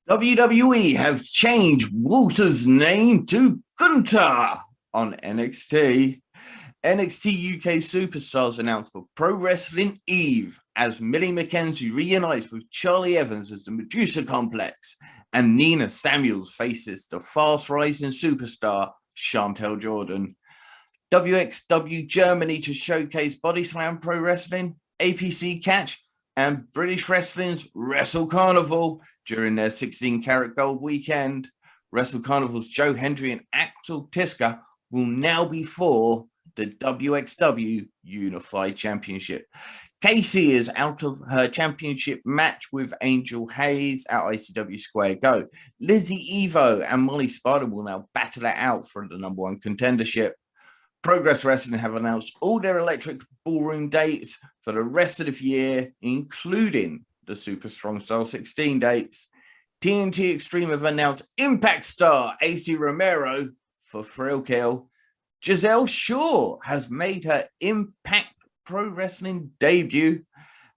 WWE have changed Walter's name to Gunther on NXT. NXT UK Superstars announced for Pro Wrestling Eve as Milie McKenzie reunites with Charli Evans as the Medusa Complex, and Nina Samuels faces the fast-rising superstar Chantal Jordan. WXW Germany to showcase Bodyslam Pro Wrestling, APC Catch, and British Wrestling's Wrestle Carnival during their 16-karat gold weekend. Wrestle Carnival's Joe Hendry and Axel Tischer will now be for the WXW Unified Championship. Kacey is out of her championship match with Angel Hayze at ICW Square Go. Lizzy, Evo, and Mollie Sparton will now battle it out for the #1 contendership. Progress Wrestling have announced all their Electric Ballroom dates for the rest of the year, including the Super Strong Style 16 dates. TNT Extreme have announced Impact star Acey Romero for Thrill Kill. Giselle Shaw has made her Impact Pro Wrestling debut,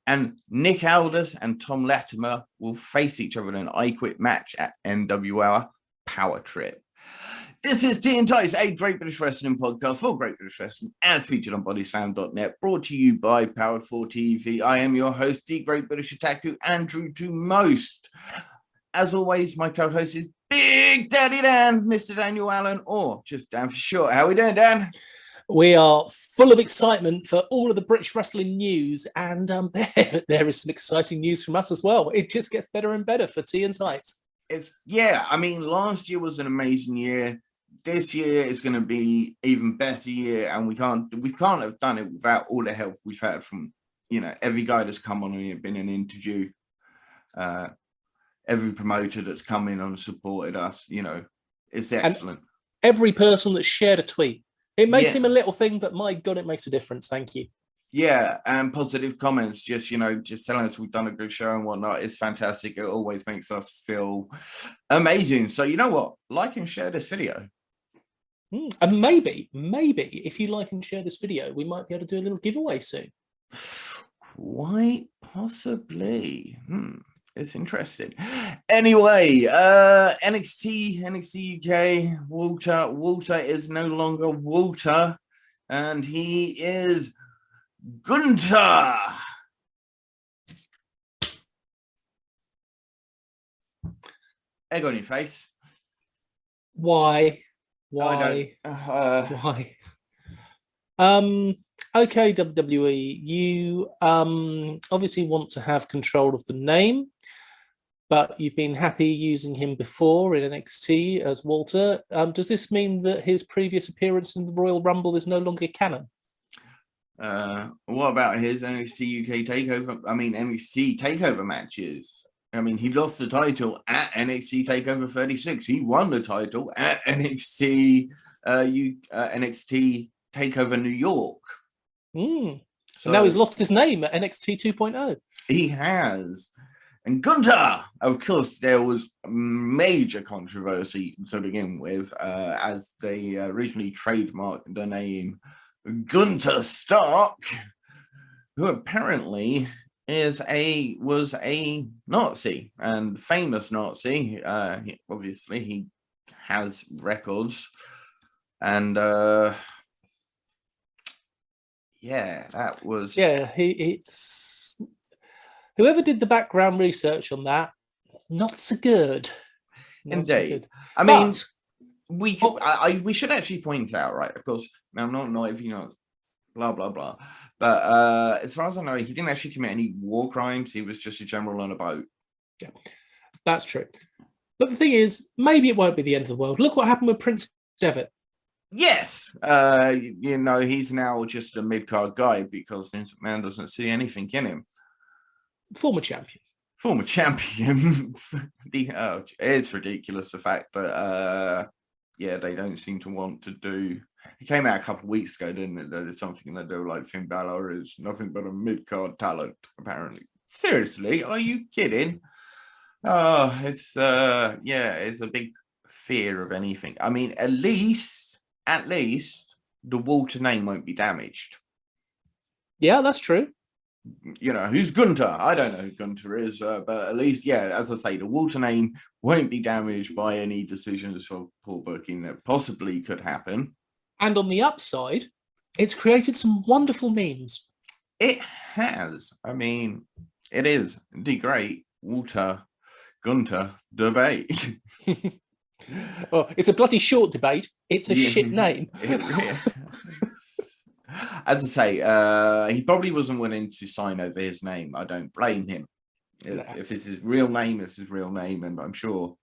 and Nick Aldis and Tom Latimer will face each other in an I Quit match at NWR Power Trip. This is TNT's A Great British Wrestling podcast for Great British Wrestling, as featured on bodyslam.net, brought to you by Powered 4 TV. I am your host, the Great British Otaku, Andrew to most. As always, my co-host is Big Daddy Dan, Mr. Daniel Allen, or just Dan for short. How are we doing, Dan? We are full of excitement for all of the British wrestling news, and there is some exciting news from us as well. It just gets better and better for TNT. I mean, last year was an amazing year. This year is going to be even better year, and we can't have done it without all the help we've had from, every guy that's come on and been an interview, every promoter that's come in and supported us. It's excellent. And every person that shared a tweet. It may seem a little thing, but my God, it makes a difference. Thank you. Yeah, and positive comments, just telling us we've done a good show and whatnot. It's fantastic. It always makes us feel amazing. So you know what? Like and share this video. And maybe if you like and share this video, we might be able to do a little giveaway soon. Quite possibly. It's interesting. Anyway, NXT UK, Walter is no longer Walter, and he is Gunther. Egg on your face. Why? Why? Okay, WWE, you obviously want to have control of the name, but you've been happy using him before in NXT as Walter. Does this mean that his previous appearance in the Royal Rumble is no longer canon? What about his NXT UK takeover? NXT takeover matches. He lost the title at NXT Takeover 36. He won the title at NXT Takeover New York. So now he's lost his name at NXT 2.0. He has. And Gunther, of course, there was major controversy to begin with, as they originally trademarked the name Gunther Stark, who apparently was a Nazi, and famous Nazi. Obviously, he has records, and that was it's whoever did the background research on that, not so good. Indeed. We should actually point out, right? Of course, I'm not if blah blah blah. But as far as I know, he didn't actually commit any war crimes. He was just a general on a boat. Yeah, that's true. But the thing is, maybe it won't be the end of the world. Look what happened with Prince Devitt. Yes, he's now just a mid-card guy because Vince McMahon doesn't see anything in him. Former champion. It's ridiculous, the fact that they don't seem to want to do. He came out a couple of weeks ago, didn't it? That is something that they were like, Finn Balor is nothing but a mid-card talent, apparently. Seriously, are you kidding? Oh, it's a big fear of anything. At least the Walter name won't be damaged. Yeah, that's true. you know, who's Gunther? I don't know who Gunther is, but at least, yeah, as I say, the Walter name won't be damaged by any decisions of poor booking that possibly could happen. And on the upside, it's created some wonderful memes. It has. I mean, it is the great Walter Gunther debate. Well, it's a bloody short debate. It's a shit name. As I say, he probably wasn't willing to sign over his name. I don't blame him. If it's his real name, it's his real name, and I'm sure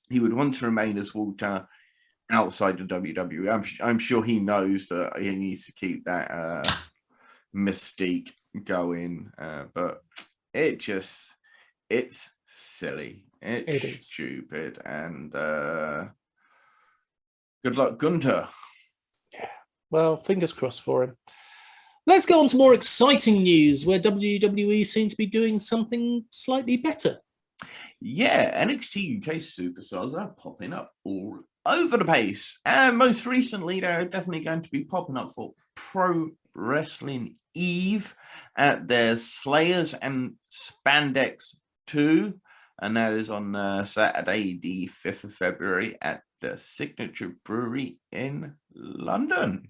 he would want to remain as Walter outside the WWE. I'm sure he knows that he needs to keep that mystique going, but it's silly. It's stupid, and good luck, Gunther. Yeah. Well, fingers crossed for him. Let's go on to more exciting news where WWE seem to be doing something slightly better. Yeah, NXT UK Superstars are popping up all over the place. And most recently, they're definitely going to be popping up for Pro Wrestling Eve at their Slayers and Spandex 2. And that is on Saturday, the 5th of February at the Signature Brewery in London.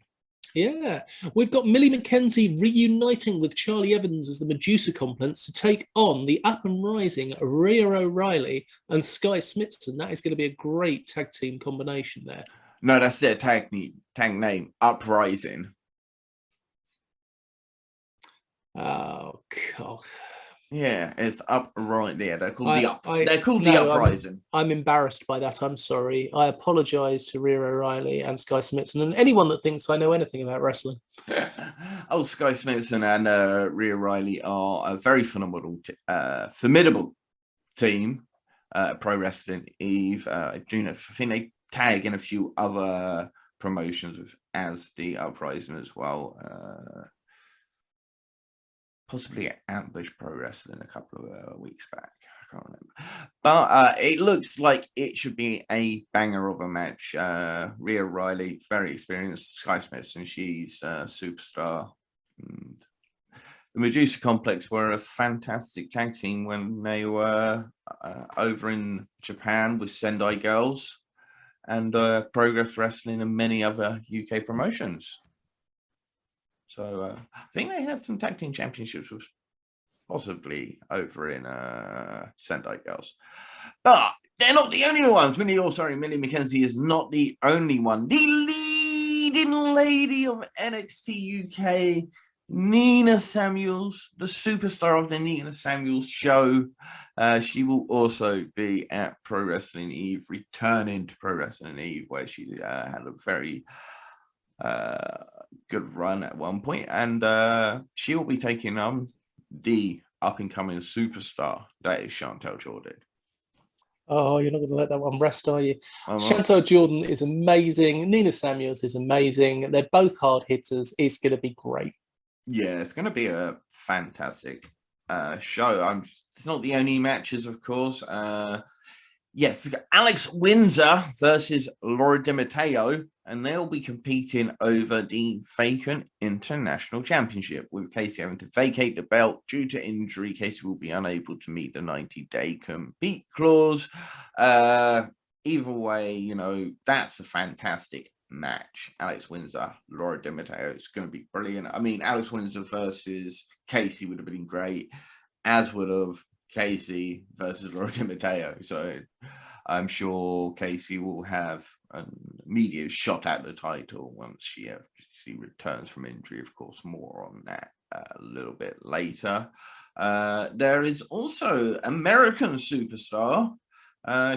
Yeah, we've got Milie McKenzie reuniting with Charli Evans as the Medusa Complex to take on the up and rising Rhea O'Reilly and Sky Smithson. That is going to be a great tag team combination there. No, that's their tag name, Uprising. Oh, God. Yeah, it's up right there. They're called the Uprising. I'm embarrassed by that. I'm sorry. I apologise to Rhea O'Reilly and Sky Smithson and anyone that thinks I know anything about wrestling. Oh, Sky Smithson and Rhea O'Reilly are a very formidable team. Pro Wrestling Eve. I think they tag in a few other promotions as the Uprising as well. Possibly at Ambush Pro Wrestling a couple of weeks back. I can't remember. But it looks like it should be a banger of a match. Rhea O'Reilly, very experienced. Sky Smithson, she's a superstar. And the Medusa Complex were a fantastic tag team when they were over in Japan with Sendai Girls and Progress Wrestling and many other UK promotions. So I think they have some tag team championships, possibly over in Sendai Girls. But they're not the only ones. Milie McKenzie is not the only one. The leading lady of NXT UK, Nina Samuels, the superstar of the Nina Samuels show. She will also be at Pro Wrestling Eve, returning to Pro Wrestling Eve, where she had a very good run at one point, and she will be taking on the up-and-coming superstar that is Chantal Jordan. Oh, you're not going to let that one rest, are you? Chantal Jordan is amazing. Nina Samuels is amazing. They're both hard hitters. It's going to be great. Yeah, it's going to be a fantastic show. It's not the only matches, of course. Yes, Alex Windsor versus Laura Di Matteo, and they'll be competing over the vacant international championship, with Kacey having to vacate the belt due to injury. Kacey will be unable to meet the 90-day compete clause. Either way, you know, that's a fantastic match. Alex Windsor, Laura Di Matteo, it's going to be brilliant. I mean, Alex Windsor versus Kacey would have been great, as would have Kacey versus Laura Di Matteo. So I'm sure Kacey will have an immediate shot at the title once she returns from injury. Of course, more on that a little bit later. There is also American superstar.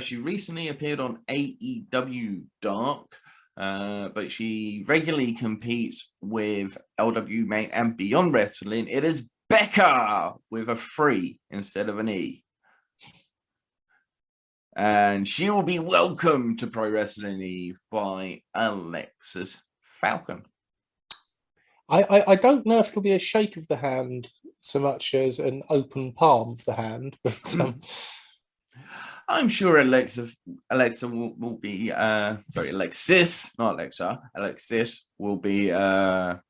She recently appeared on AEW Dark, but she regularly competes with LW Main and Beyond Wrestling. It is Becca with a 3 instead of an E. And she will be welcomed to Pro Wrestling Eve by Alexis Falcon. I don't know if it'll be a shake of the hand so much as an open palm of the hand, but I'm sure Alexis will be Alexis will be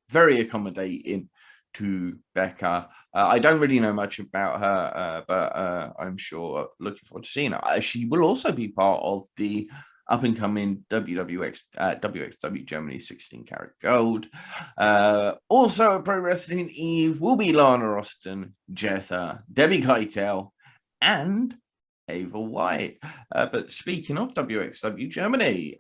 very accommodating to Becca. I don't really know much about her, but I'm sure looking forward to seeing her. She will also be part of the up-and-coming WXW Germany 16 Karat Gold. Also at Pro Wrestling Eve will be Lana Austin, Jetha, Debbie Keitel, and Ava White. But speaking of WXW Germany.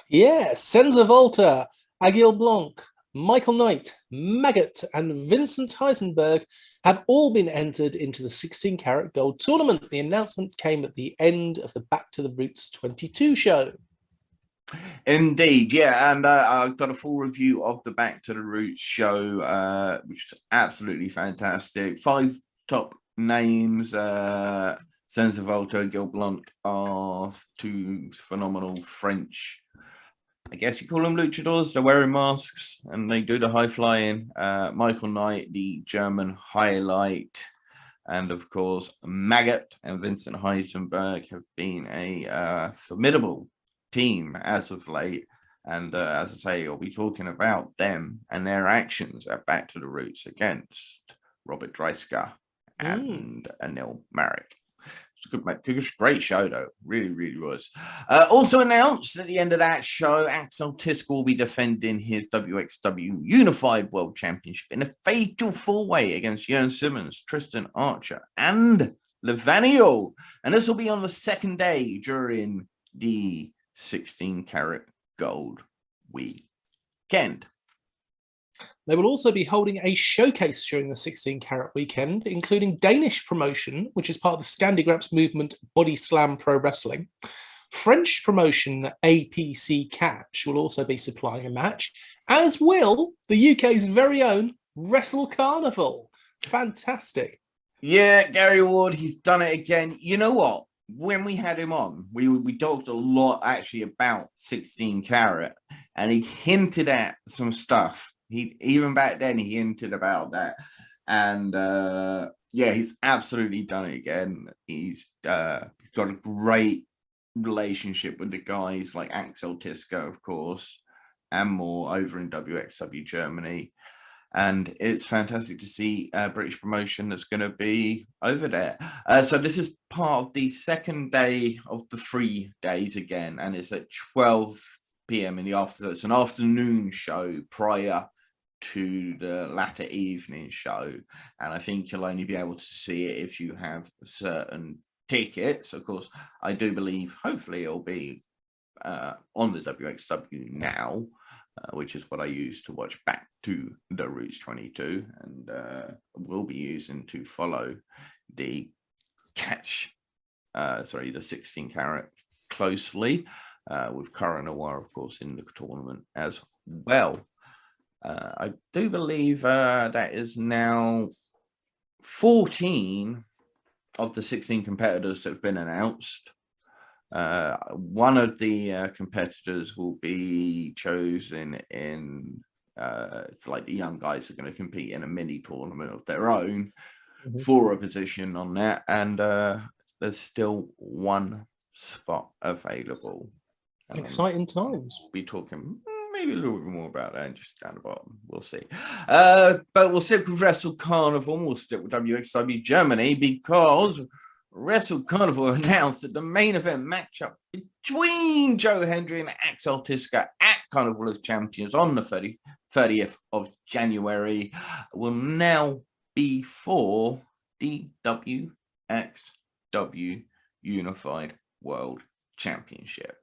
Yes, Senza Volta, Agil Blanc, Michael Knight, Maggot, and Vincent Heisenberg have all been entered into the 16 Karat Gold tournament. The announcement came at the end of the Back to the Roots 22 show. Indeed, yeah, and I've got a full review of the Back to the Roots show, which is absolutely fantastic. 5 top names, Senza Volta, Gil Blanc are 2 phenomenal French, I guess you call them luchadors. They're wearing masks and they do the high flying. Michael Knight, the German highlight. And of course, Maggot and Vincent Heisenberg have been a formidable team as of late. And as I say, I'll be talking about them and their actions at Back to the Roots against Robert Dreisker and Anil Marek. It's a good, great show, though. Really, really was. Also announced at the end of that show, Axel Tischer will be defending his WXW Unified World Championship in a fatal 4-way against Jörn Simmons, Tristan Archer, and Levanio. And this will be on the second day during the 16 Karat Gold weekend. They will also be holding a showcase during the 16 Karat weekend, including Danish promotion, which is part of the Scandinavian movement Bodyslam Pro Wrestling. French promotion APC Catch will also be supplying a match, as will the UK's very own Wrestle Carnival. Fantastic. Yeah, Gary Ward, he's done it again. You know what? When we had him on, we talked a lot actually about 16 Karat, and he hinted at some stuff. Even back then he hinted about that, and yeah, he's absolutely done it again. He's got a great relationship with the guys like Axel Tischer, of course, and more over in WXW Germany. And it's fantastic to see a British promotion that's going to be over there. So this is part of the second day of the 3 days again, and it's at 12 p.m. in the afternoon. It's an afternoon show prior to the latter evening show, and I think you'll only be able to see it if you have certain tickets. Of course, I do believe hopefully it'll be on the WXW now, which is what I use to watch Back to the Roots 22, and will be using to follow the the 16 Karat closely, with Cara Noir, of course, in the tournament as well. I do believe that is now 14 of the 16 competitors that have been announced. One of the competitors will be chosen in, it's like the young guys are going to compete in a mini tournament of their own for a position on that. And there's still 1 spot available. Exciting times. We'll be talking maybe a little bit more about that just down the bottom. We'll see. But we'll stick with Wrestle Carnival. We'll stick with WXW Germany, because Wrestle Carnival announced that the main event matchup between Joe Hendry and Axel Tischer at Carnival of Champions on the 30th of January will now be for the WXW Unified World Championship.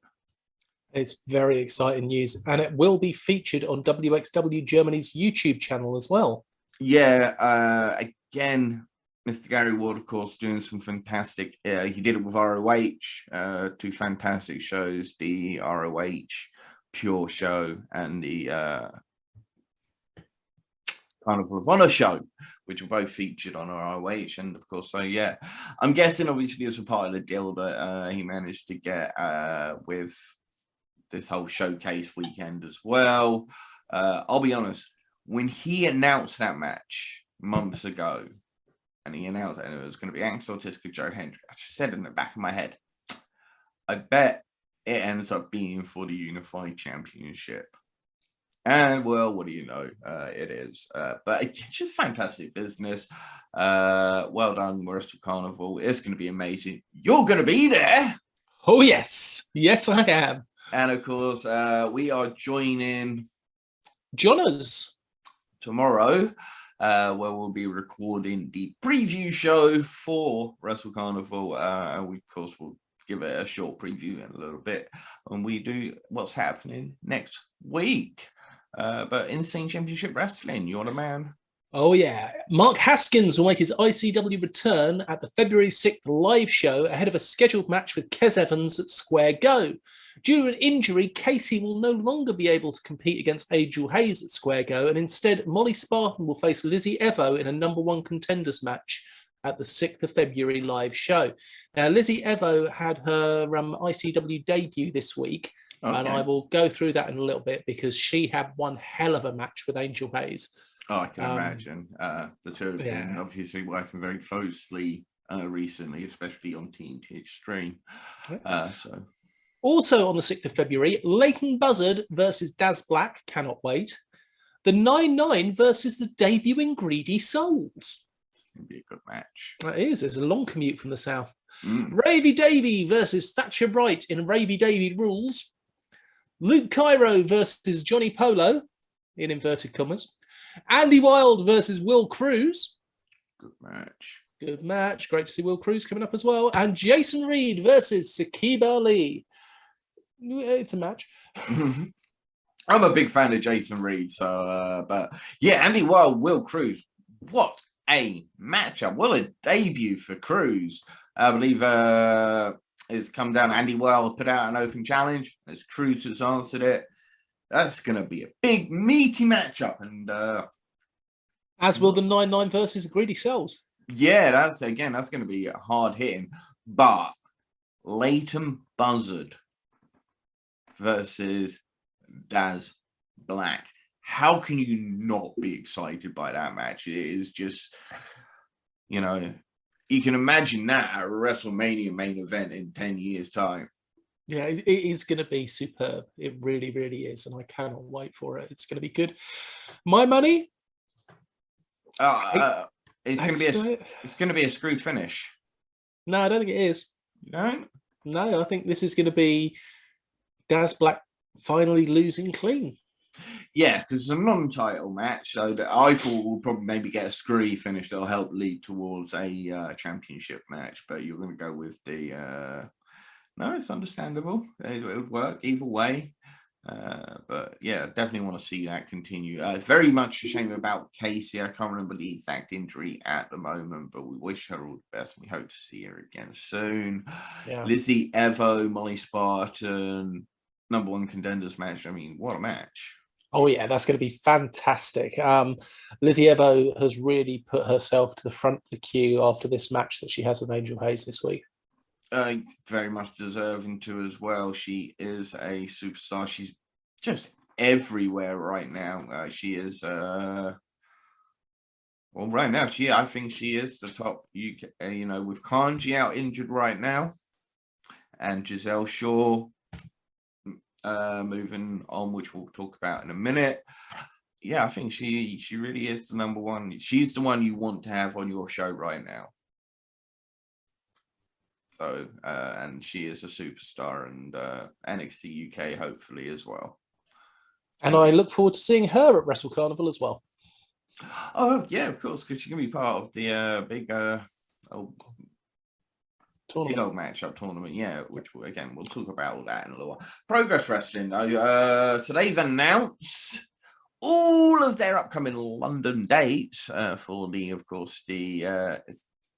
It's very exciting news, and it will be featured on WXW Germany's YouTube channel as well. Yeah, again, Mr. Gary Ward, of course, doing some fantastic. He did it with ROH, 2 fantastic shows: the ROH Pure show and the Carnival of Honor show, which were both featured on ROH. And of course, so yeah, I'm guessing obviously as a part of the deal that he managed to get with this whole showcase weekend as well. I'll be honest, when he announced that match months ago, and he announced that it was going to be Axel Tischer, Joe Hendry, I just said in the back of my head, I bet it ends up being for the Unified Championship. And well, what do you know? It is, but it's just fantastic business. Well done, Wrestle Carnival. It's going to be amazing. You're going to be there. Oh yes, yes I am. And of course, we are joining Johners tomorrow, where we'll be recording the preview show for Wrestle Carnival, and we of course will give it a short preview in a little bit, and we do what's happening next week. But Insane Championship Wrestling, you're the man. Oh, yeah. Mark Haskins will make his ICW return at the February 6th live show ahead of a scheduled match with Kes Evans at Square Go. Due to an injury, Kacey will no longer be able to compete against Angel Hayze at Square Go, and instead, Mollie Sparton will face Lizzy Evo in a No.1 Contenders match at the 6th of February live show. Now, Lizzy Evo had her ICW debut this week, and I will go through that in a little bit because she had one hell of a match with Angel Hayze. Oh, I can imagine. The two of them obviously working very closely recently, especially on TNT Extreme. Also on the 6th of February, Leighton Buzzard versus Daz Black, cannot wait. The 9-9 versus the debuting Greedy Souls. It's going to be a good match. That is. It's a long commute from the south. Ravy Davy versus Thatcher Bright in Ravy Davy Rules. Luke Cairo versus Johnny Polo, in inverted commas. Andy Wilde versus Will Cruz. Good match. Good match. Great to see Will Cruz coming up as well. And Jason Reed versus Saqib Ali. It's a match. I'm a big fan of Jason Reed, so but yeah, Andy Wilde, Will Cruz. What a matchup! What a debut for Cruz. I believe it's come down. Andy Wilde put out an open challenge as Cruz has answered it. That's going to be a big, meaty matchup, and as will the 9-9 versus the Greedy Souls. Yeah, that's going to be hard hitting. But Leighton Buzzard versus Daz Black. How can you not be excited by that match? It is just, you know, you can imagine that at a WrestleMania main event in 10 years' time. Yeah, it is going to be superb. It really, really is. And I cannot wait for it. It's going to be good. My money? It's going to be a screwed finish. No, I don't think it is. You don't? No, I think this is going to be Daz Black finally losing clean. Yeah, because it's a non-title match, so that I thought we'll probably maybe get a screwy finish that'll help lead towards a championship match. But you're going to go with the no, it's understandable. It would work either way. But yeah, definitely want to see that continue. Very much a shame about Kacey. I can't remember the exact injury at the moment, but we wish her all the best. We hope to see her again soon. Yeah. Lizzy Evo, Mollie Sparton, No.1 Contenders match. I mean, what a match. Oh yeah, that's going to be fantastic. Lizzy Evo has really put herself to the front of the queue after this match that she has with Angel Hayze this week. Very much deserving to as well. She is a superstar. She's just everywhere right now. She is well, right now I think she is the top UK, you know, with Kanji out injured right now and Giselle Shaw moving on, which we'll talk about in a minute. Yeah, I think she really is the number one. She's the one you want to have on your show right now. So, and she is a superstar, and NXT UK hopefully as well. So, and I look forward to seeing her at Wrestle Carnival as well. Oh yeah, of course, because she can be part of the big old matchup tournament. Yeah, which again we'll talk about all that in a little while. Progress Wrestling though, so they've announced all of their upcoming London dates for of course, the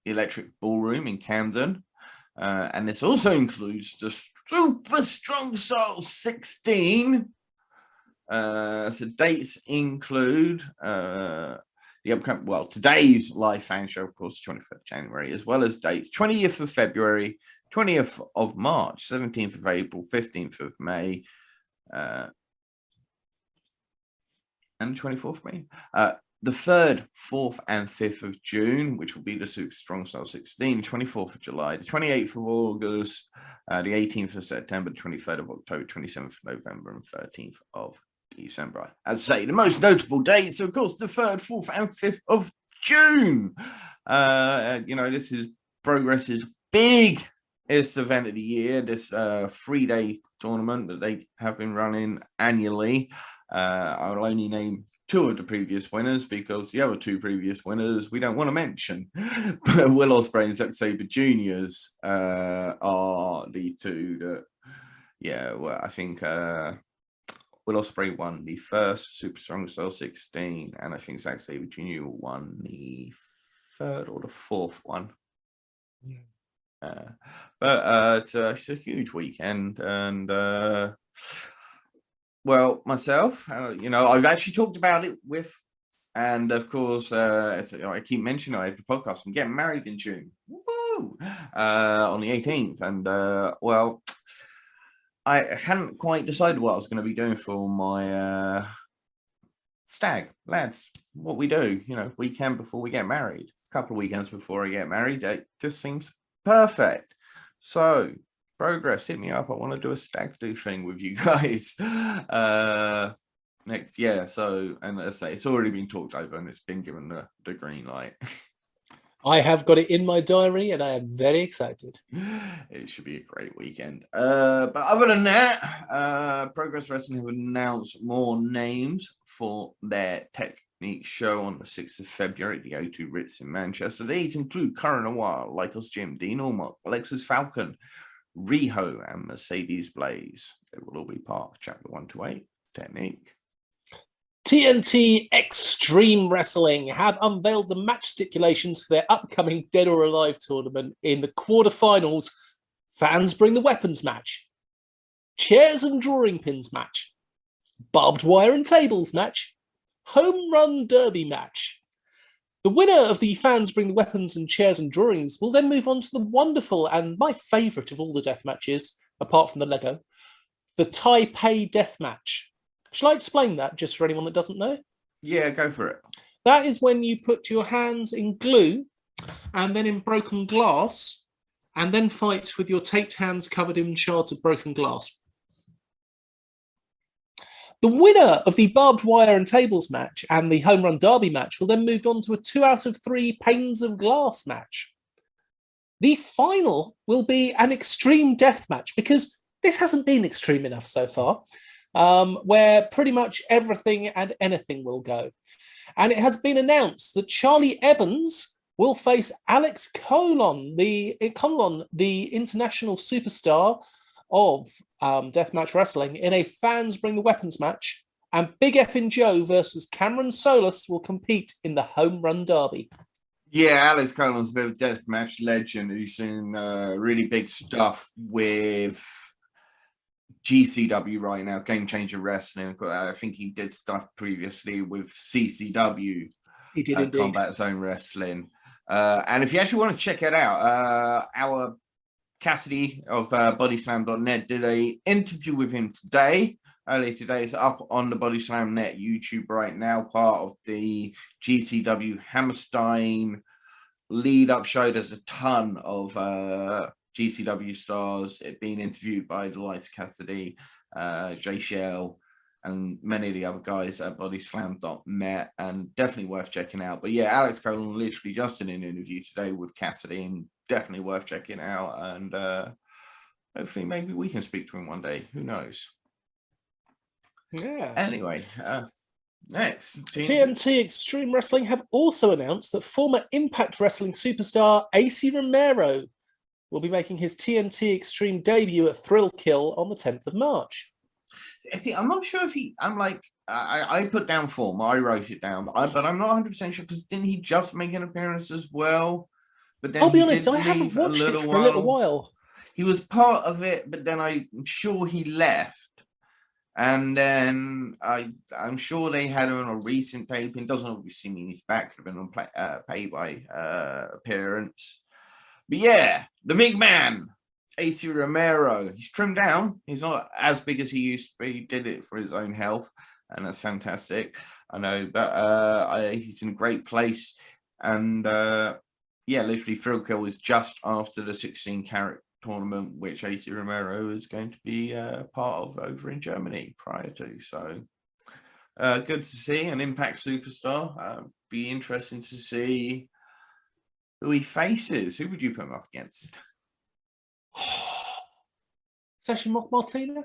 Electric Ballroom in Camden. And this also includes the Super Strong Soul 16. So dates include the upcoming, well, today's live fan show, of course, 25th of January, as well as dates 20th of February, 20th of March, 17th of April, 15th of May, and 24th of May. The 3rd, 4th, and 5th of June, which will be the Super Strong Style 16, 24th of July, the 28th of August, the 18th of September, 23rd of October, 27th of November, and 13th of December. As I say, the most notable dates, of course, the 3rd, 4th, and 5th of June. This is Progress's biggest event of the year, this 3-day tournament that they have been running annually. I will only name 2 of the previous winners because the other 2 previous winners we don't want to mention. But Will Ospreay and Zack Sabre Juniors are the 2 that, I think Will Ospreay won the first Super Strong Style 16, and I think Zack Sabre Jr. won the 3rd or the 4th one. But it's a huge weekend, and myself, I've actually talked about it with, and of course, I keep mentioning I have the podcast. I'm getting married in June, woo, on the 18th, and I hadn't quite decided what I was going to be doing for my stag, lads. What we do, weekend before we get married, a couple of weekends before I get married, it just seems perfect. So, Progress, hit me up. I want to do a stag do thing with you guys next year. So, and let's say it's already been talked over and it's been given the green light. I have got it in my diary and I am very excited. It should be a great weekend. But other than that, Progress Wrestling have announced more names for their Technique show on the 6th of February at the O2 Ritz in Manchester. These include Cara Noir, Lycos Jim, Dean Allmark, Alexis Falcon, Riho, and Mercedes Blaze. They will all be part of Chapter 128 Technique. TNT Extreme Wrestling have unveiled the match stipulations for their upcoming Dead or Alive tournament. In the quarterfinals, fans bring the weapons match, chairs and drawing pins match, barbed wire and tables match, home run derby match. The winner of the fans bring the weapons and chairs and drawings will then move on to the wonderful and my favourite of all the death matches, apart from the Lego, the Taipei death match. Shall I explain that just for anyone that doesn't know? Yeah, go for it. That is when you put your hands in glue and then in broken glass and then fight with your taped hands covered in shards of broken glass. The winner of the barbed wire and tables match and the home run derby match will then move on to a 2 out of 3 panes of glass match. The final will be an extreme death match because this hasn't been extreme enough so far. Where pretty much everything and anything will go. And it has been announced that Charli Evans will face Alex Colon, the international superstar of deathmatch wrestling, in a fans bring the weapons match. And Big Effin' Joe versus Cameron Solis will compete in the home run derby. Yeah, Alex Colon's a bit of a deathmatch legend. He's seen really big stuff with GCW right now, Game Changer Wrestling. I think he did stuff previously with CCW. He did indeed. Combat Zone Wrestling. And if you actually want to check it out, our Kacey of Bodyslam.net did an interview with him earlier today. It's up on the Bodyslam.net YouTube right now, part of the GCW Hammerstein lead-up show. There's a ton of GCW stars being interviewed by the likes of Cassidy, Jay Shell, and many of the other guys at bodyslam.net, and definitely worth checking out. But yeah, Alex Colon literally just did an interview today with Cassidy, and definitely worth checking out. And hopefully maybe we can speak to him one day. Who knows? Yeah. Anyway, next. TNT Extreme Wrestling have also announced that former Impact Wrestling superstar Acey Romero will be making his TNT Extreme debut at Thrill Kill on the 10th of March. See, I'm not sure if I put down form, I wrote it down, but I'm not 100% sure, because didn't he just make an appearance as well? But then I'll be honest, I haven't watched it for a little while. He was part of it, but then I'm sure he left. And then I'm sure they had him on a recent taping. Doesn't obviously mean he's back. Could have been on pay-by appearance. But yeah, the big man, Acey Romero. He's trimmed down. He's not as big as he used to be. He did it for his own health, and that's fantastic. I know, but he's in a great place. And yeah, literally, Thrill Kill is just after the 16-carat tournament, which Acey Romero is going to be part of over in Germany prior to. So Good to see an Impact superstar. Be interesting to see who he faces. Who would you put him up against? Session Moth Martina?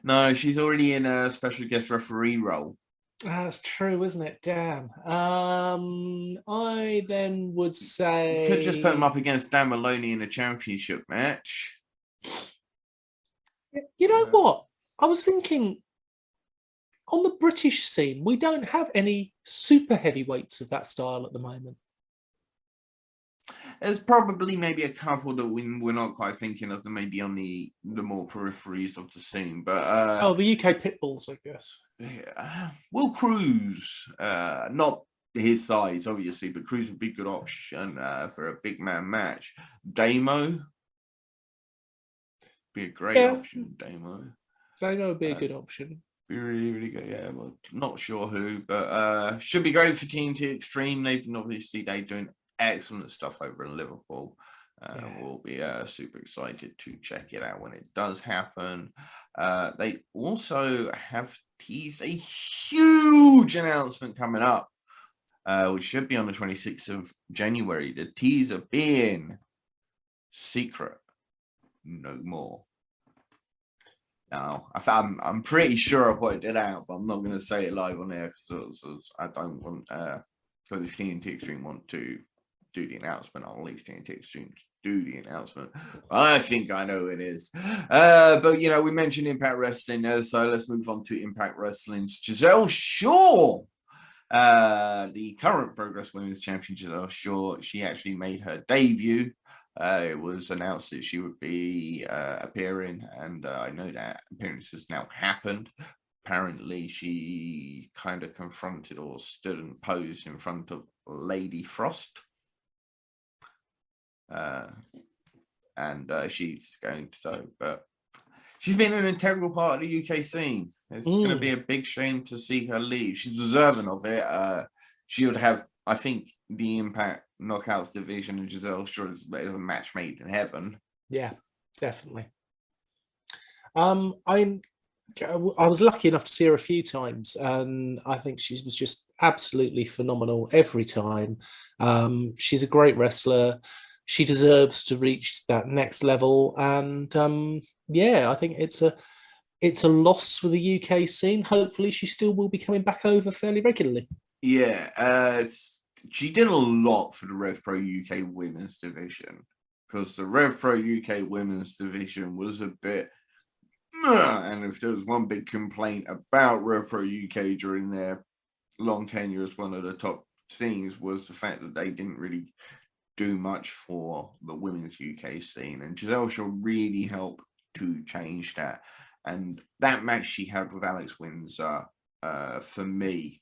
No, she's already in a special guest referee role. That's true, isn't it? Damn. I then would say... You could just put him up against Dan Maloney in a championship match. You know what? I was thinking, on the British scene, we don't have any super heavyweights of that style at the moment. There's probably maybe a couple that we're not quite thinking of, them maybe on the more peripheries of the scene. But the UK Pitbulls, I guess. Yeah. Will Cruz, not his size, obviously, but Cruz would be a good option for a big man match. Damo be a great option. Damo would be a good option. Be really, really good. Yeah, well, not sure who, but should be great for TNT Extreme. They've been obviously doing excellent stuff over in Liverpool. We'll be super excited to check it out when it does happen. They also have teased a huge announcement coming up, which should be on the 26th of January. The teaser being Secret No More. Now, I'm pretty sure I pointed it out, but I'm not going to say it live on air because I don't want, so if TNT Extreme want to do the announcement, I'll leave TNT Extreme to do the announcement. I think I know who it is. But, you know, we mentioned Impact Wrestling there, so let's move on to Impact Wrestling's Giselle Shaw. The current Progress Women's Champion, Giselle Shaw, she actually made her debut. It was announced that she would be appearing, and I know that appearance has now happened. Apparently, she kind of confronted or stood and posed in front of Lady Frost. And she's going to, but she's been an integral part of the UK scene. It's going to be a big shame to see her leave. She's deserving of it. She would have, I think, the Impact Knockouts division, and Giselle Shaw is a match made in heaven. Yeah, definitely. I was lucky enough to see her a few times, and I think she was just absolutely phenomenal every time. She's a great wrestler. She deserves to reach that next level, and I think it's a loss for the UK scene. Hopefully, she still will be coming back over fairly regularly. Yeah, she did a lot for the Rev Pro UK Women's Division, because the Rev Pro UK Women's Division was a bit, and if there was one big complaint about Rev Pro UK during their long tenure as one of the top scenes, was the fact that they didn't really do much for the women's UK scene, and Giselle Shaw really helped to change that. And that match she had with Alex Windsor, for me,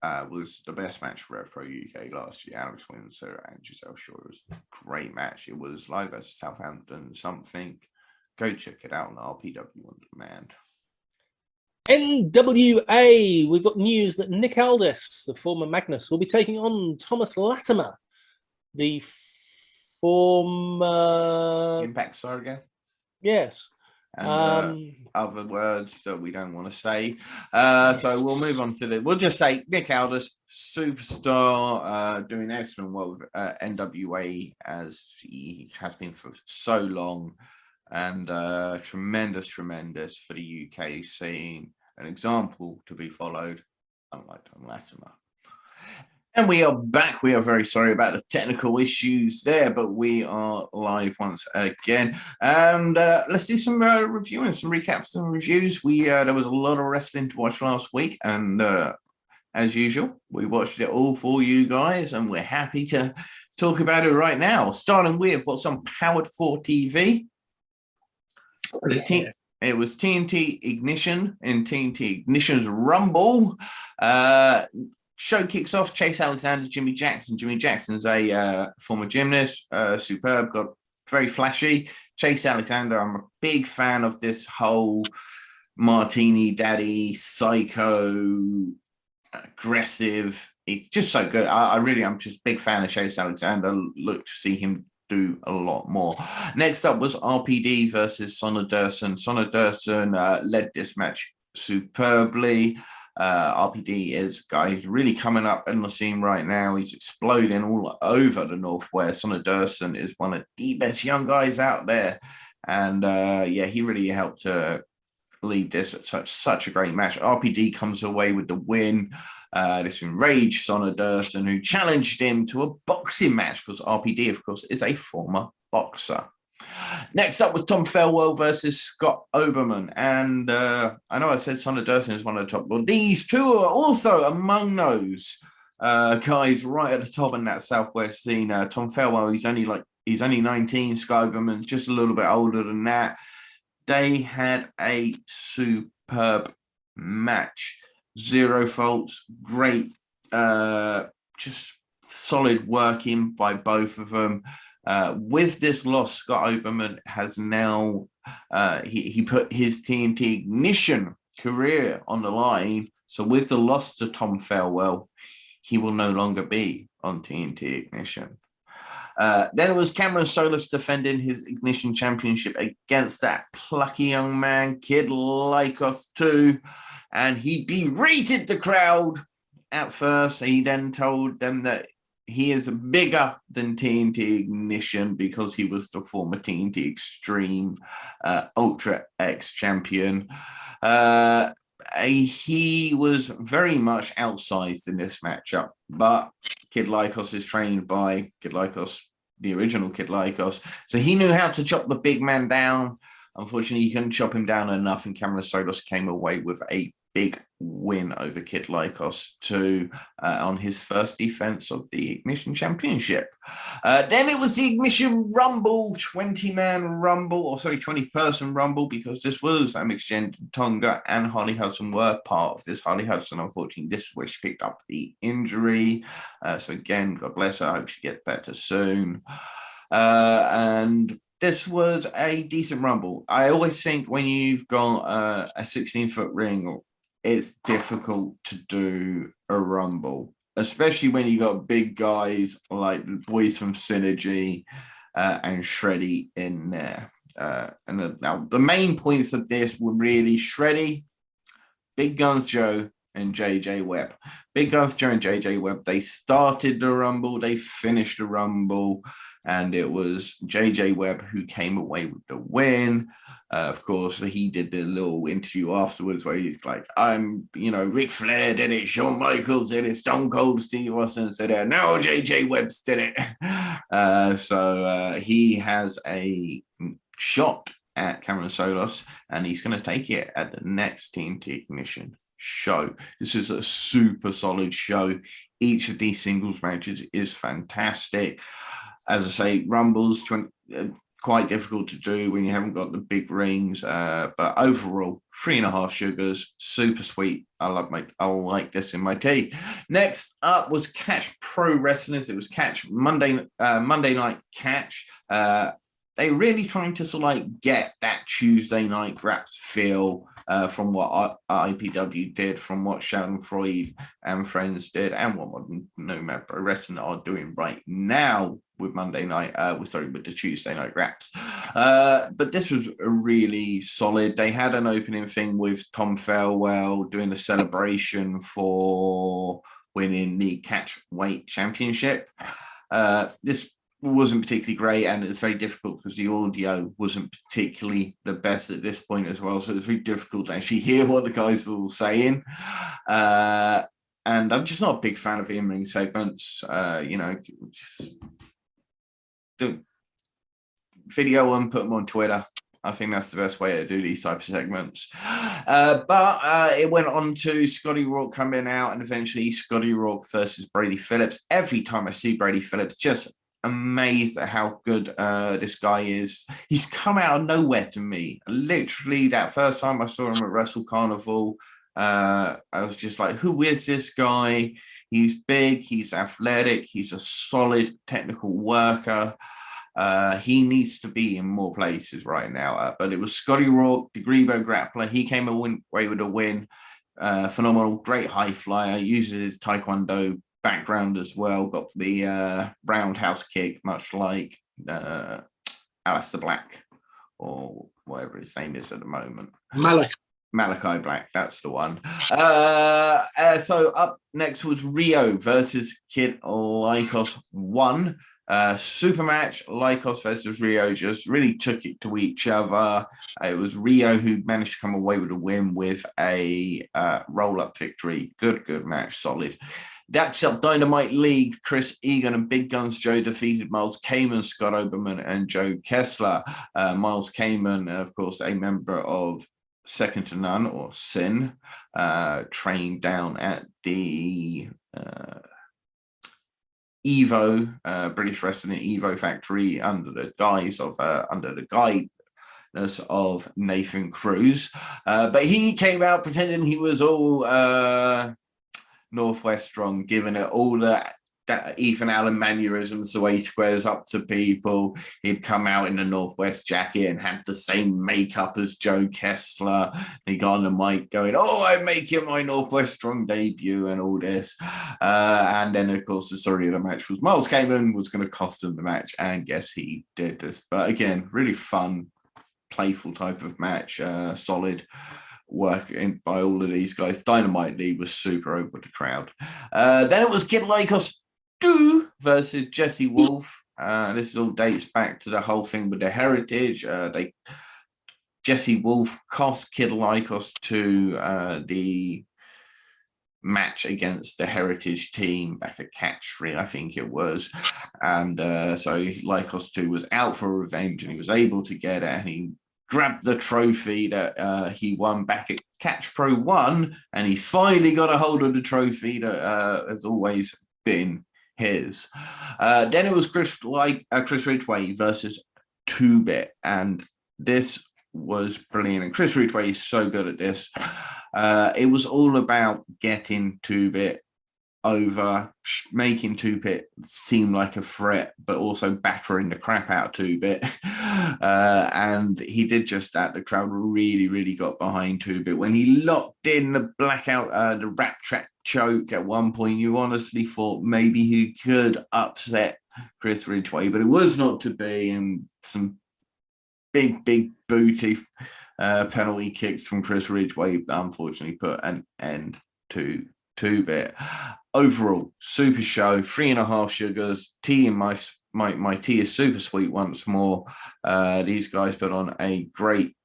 was the best match for Rev Pro UK last year. Alex Windsor and Giselle Shaw. It was a great match. It was live at Southampton something. Go check it out on RPW on Demand. NWA, we've got news that Nick Aldis, the former Magnus, will be taking on Thomas Latimer, the former Impact surrogate. Yes. And other words that we don't want to say. So we'll move on to we'll just say Nick Aldis, superstar, doing excellent work with NWA, as he has been for so long, and tremendous for the UK scene. An example to be followed, unlike Tom Latimer. And we are back. We are very sorry about the technical issues there, but we are live once again. And let's do some reviewing, some recaps and reviews. There was a lot of wrestling to watch last week, and as usual, we watched it all for you guys, and we're happy to talk about it right now. Starting with what's on Powered for TV. It was TNT Ignition and TNT Ignition's Rumble. Show kicks off. Chase Alexander, Jimmy Jackson. Jimmy Jackson's a former gymnast, superb, got very flashy. Chase Alexander, I'm a big fan of this whole Martini Daddy, psycho, aggressive. He's just so good. I'm just a big fan of Chase Alexander. Look to see him do a lot more. Next up was RPD versus Sonner Dersen. Sonner Dersen led this match superbly. RPD is a guy who's really coming up in the scene right now. He's exploding all over the Northwest. Sonner Dersen is one of the best young guys out there. And yeah, he really helped to lead this at such a great match. RPD comes away with the win. This enraged Sonner Dersen, who challenged him to a boxing match, because RPD, of course, is a former boxer. Next up was Tom Farewell versus Scott Oberman. And I know I said Sonner Dersen is one of the top, but these two are also among those guys right at the top in that Southwest scene. Tom Farewell, he's only 19. Scott Oberman's just a little bit older than that. They had a superb match. Zero faults, great, just solid working by both of them. With this loss, Scott Oberman has now, he put his TNT Ignition career on the line. So with the loss to Tom Farewell, he will no longer be on TNT Ignition. Then it was Cameron Solis defending his Ignition Championship against that plucky young man, Kid Lycos 2. And he berated the crowd at first. He then told them that he is bigger than TNT Ignition because he was the former TNT Extreme Ultra X champion. He was very much outsized in this matchup, but Kid Lycos is trained by Kid Lycos, the original Kid Lycos, so he knew how to chop the big man down. Unfortunately, he couldn't chop him down enough, and Cameron Solis came away with a big win over Kid Lycos 2 on his first defense of the Ignition Championship. Then it was the Ignition Rumble, 20-person Rumble, because this was Exchange Tonga and Harley Hudson were part of this. Harley Hudson, unfortunately, this is where she picked up the injury. So again, God bless her. I hope she gets better soon. And this was a decent Rumble. I always think when you've got a 16-foot ring, it's difficult to do a Rumble, especially when you got big guys like the boys from Synergy and Shreddy in there. And now the main points of this were really Shreddy, Big Guns Joe, and JJ Webb. Big Guns Joe and JJ Webb, they started the Rumble, they finished the Rumble, and it was JJ Webb who came away with the win. Of course, he did the little interview afterwards where he's like, Ric Flair did it, Shawn Michaels did it, Stone Cold Steve Austin said it, now JJ Webb's did it. So he has a shot at Cameron Solis, and he's going to take it at the next TNT Ignition show. This is a super solid show. Each of these singles matches is fantastic. As I say, Rumbles quite difficult to do when you haven't got the big rings, but overall 3.5 sugars, super sweet. I like this in my tea. Next up was Catch Pro Wrestling. It was Catch Monday Night Catch. They really trying to sort of like get that Tuesday night graps feel from what IPW did, from what Schadenfreude and friends did, and what Nomad Pro Wrestling are doing right now with Monday night, with the Tuesday night graps. But this was really solid. They had an opening thing with Tom Farewell doing a celebration for winning the Catch Weight Championship. This wasn't particularly great, and it's very difficult because the audio wasn't particularly the best at this point as well, so it's very difficult to actually hear what the guys were all saying. And I'm just not a big fan of the in-ring segments. Just do video and put them on Twitter. I think that's the best way to do these types of segments. But it went on to Scotty Rourke coming out, and eventually Scotty Rourke versus Brady Phillips. Every time I see Brady Phillips, just amazed at how good this guy is. He's come out of nowhere to me. Literally, that first time I saw him at Wrestle Carnival, I was just like, who is this guy? He's big, he's athletic, he's a solid technical worker. He needs to be in more places right now. But it was Scotty Rourke, the Grebo grappler. He came away with a win. Phenomenal, great high flyer, uses his Taekwondo background as well, got the roundhouse kick, much like Aleister Black, or whatever his name is at the moment. Malik. Malachi Black, that's the one. So up next was Rio versus Kid Lycos 1. Super match. Lycos versus Rio just really took it to each other. It was Rio who managed to come away with a win with a roll-up victory. Good match, solid. That's up Dynamite League. Chris Egan and Big Guns Joe defeated Miles Kamen, Scott Oberman, and Joe Kessler. Miles Kamen, of course, a member of Second to None, or Sin, trained down at the Evo, British Wrestling Evo factory under the guise of, under the guidance of Nathan Cruz. But he came out pretending he was all Northwest strong, giving it all that Ethan Allen mannerisms, the way he squares up to people. He'd come out in the Northwest jacket and had the same makeup as Joe Kessler. He got on the mic going, "Oh, I'm making my Northwest strong debut," and all this. And then, of course, the story of the match was Miles Kamen was going to cost him the match, and yes, he did this. But again, really fun, playful type of match, solid work by all of these guys. Dynamite League was super over the crowd. Then it was Kid Lycos 2 versus Jesse Wolf. This all dates back to the whole thing with the heritage. Jesse Wolf cost Kid Lycos to the match against the heritage team back at Catch 3, I think it was. And so Lycos 2 was out for revenge, and he was able to get it, and he grabbed the trophy that he won back at Catch Pro 1, and he finally got a hold of the trophy that has always been his. Then it was Chris Ridgway versus 2-Bit, and this was brilliant. And Chris Ridgway is so good at this. It was all about getting 2-Bit over, making 2-Bit seem like a threat, but also battering the crap out 2-Bit. And he did just that. The crowd really got behind 2-Bit. When he locked in the blackout, the rat trap choke at one point, you honestly thought maybe he could upset Chris Ridgway, but it was not to be, and some big booty penalty kicks from Chris Ridgway unfortunately put an end to 2-Bit. Overall, super show, 3.5 sugars. Tea in my tea is super sweet once more. These guys put on a great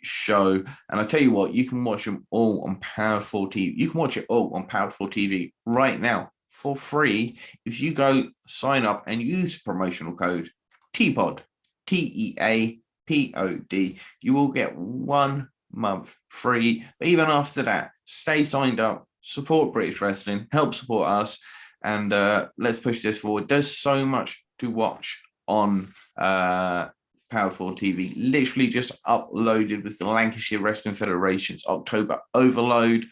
show, and I tell you what, you can watch them all on Powerful TV. You can watch it all on Powerful TV right now for free if you go sign up and use promotional code TPOD, TEAPOD. You will get 1 month free. But even after that, stay signed up, support British Wrestling, help support us, and let's push this forward. There's so much to watch on Powerful TV. Literally just uploaded with the Lancashire Wrestling Federation's October Overload.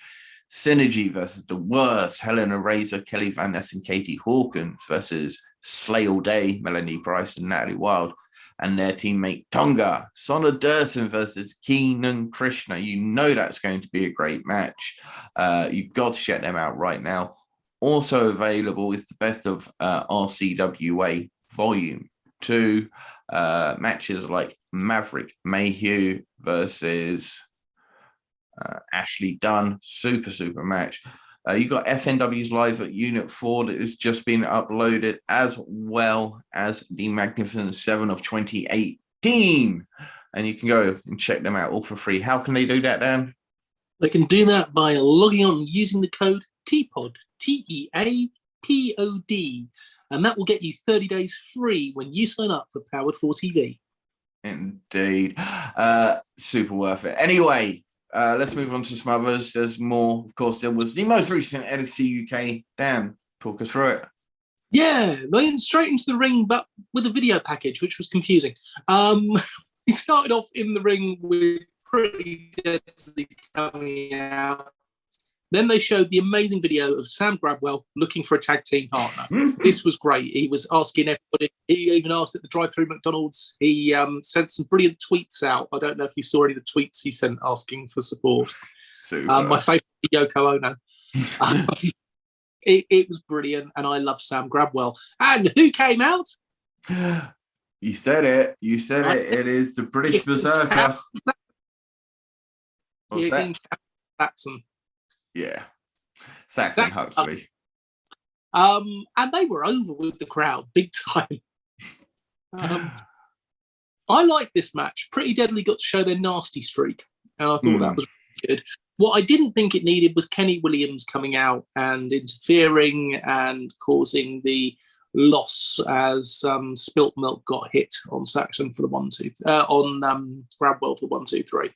Synergy versus The Worst, Helena Razor, Kelly Van Ness and Katie Hawkins versus Slay All Day, Melanie Price and Natalie Wilde, and their teammate Tonga. Sonner Dersen versus Keenan Krishna. You know that's going to be a great match. You've got to check them out right now. Also available is the best of RCWA Volume 2. Matches like Maverick Mayhew versus Ashley Dunn. Super match. You got FNW's Live at Unit 4 that has just been uploaded, as well as the Magnificent 7 of 2018. And you can go and check them out all for free. How can they do that, Dan? They can do that by logging on using the code TPOD, TEAPOD, and that will get you 30 days free when you sign up for Powered 4 TV. Indeed. Super worth it. Anyway, let's move on to some others. There's more. Of course, there was the most recent NXT UK. Dan, talk us through it. Yeah, they went straight into the ring, but with a video package, which was confusing. He started off in the ring with Pretty Deadly coming out. Then they showed the amazing video of Sam Gradwell looking for a tag team partner. This was great. He was asking everybody. He even asked at the drive-thru McDonald's. He sent some brilliant tweets out. I don't know if you saw any of the tweets he sent asking for support. My favourite, Yoko Ono. It was brilliant, and I love Sam Gradwell. And who came out? You said it. You said it. It is the British Berserker. What's that? Saxon. Yeah. Saxon Huxley. And they were over with the crowd big time. I like this match. Pretty Deadly got to show their nasty streak, and I thought that was good. What I didn't think it needed was Kenny Williams coming out and interfering and causing the loss as Spilt Milk got hit on Saxon for the 1-2, on Bradwell for 1-2-3.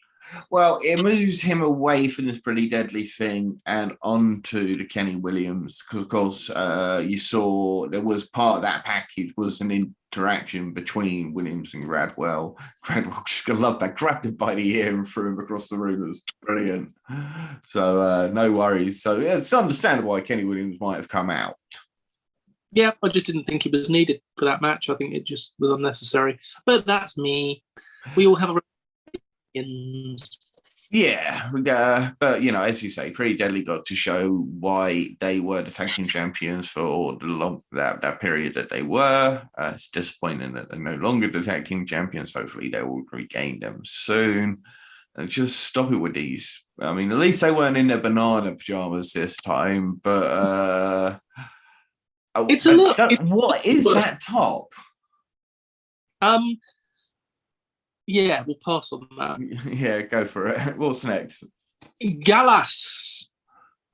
Well, it moves him away from this Pretty Deadly thing and onto the Kenny Williams. Because, of course, you saw there was part of that package was an interaction between Williams and Gradwell. Gradwell just loved that, grabbed him by the ear and threw him across the room. It was brilliant. So, no worries. So, yeah, it's understandable why Kenny Williams might have come out. Yeah, I just didn't think he was needed for that match. I think it just was unnecessary. But that's me. We all have a yeah, but you know, as you say, Pretty Deadly got to show why they were the tag team champions for that period that they were. It's disappointing that they're no longer the tag team champions. Hopefully, they will regain them soon. And just stop it with these. I mean, at least they weren't in their banana pajamas this time. But it's a look. What is that top? Yeah, we'll pass on that. Yeah, go for it. What's next? Gallas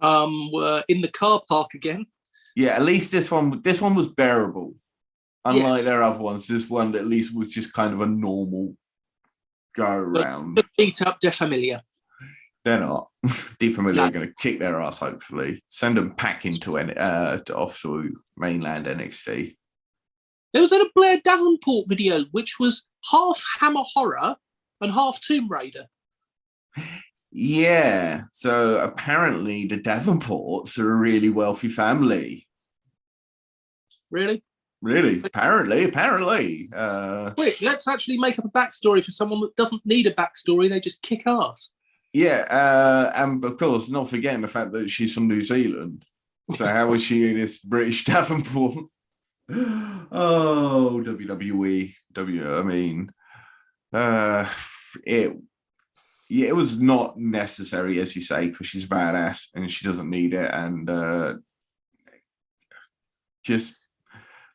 were in the car park again. Yeah, at least this one was bearable. Unlike their other ones, this one at least was just kind of a normal go around. Beat up De Familia. They're not. De Familia are going to kick their ass, hopefully. Send them packing off to mainland NXT. There was a Blair Davenport video, which was half Hammer Horror and half Tomb Raider. Yeah, so apparently the Davenports are a really wealthy family. Really? Really? Apparently. Wait, let's actually make up a backstory for someone that doesn't need a backstory. They just kick ass. Yeah, and of course, not forgetting the fact that she's from New Zealand. So how is she this British Davenport? Oh, WWE. It was not necessary, as you say, because she's badass and she doesn't need it. And just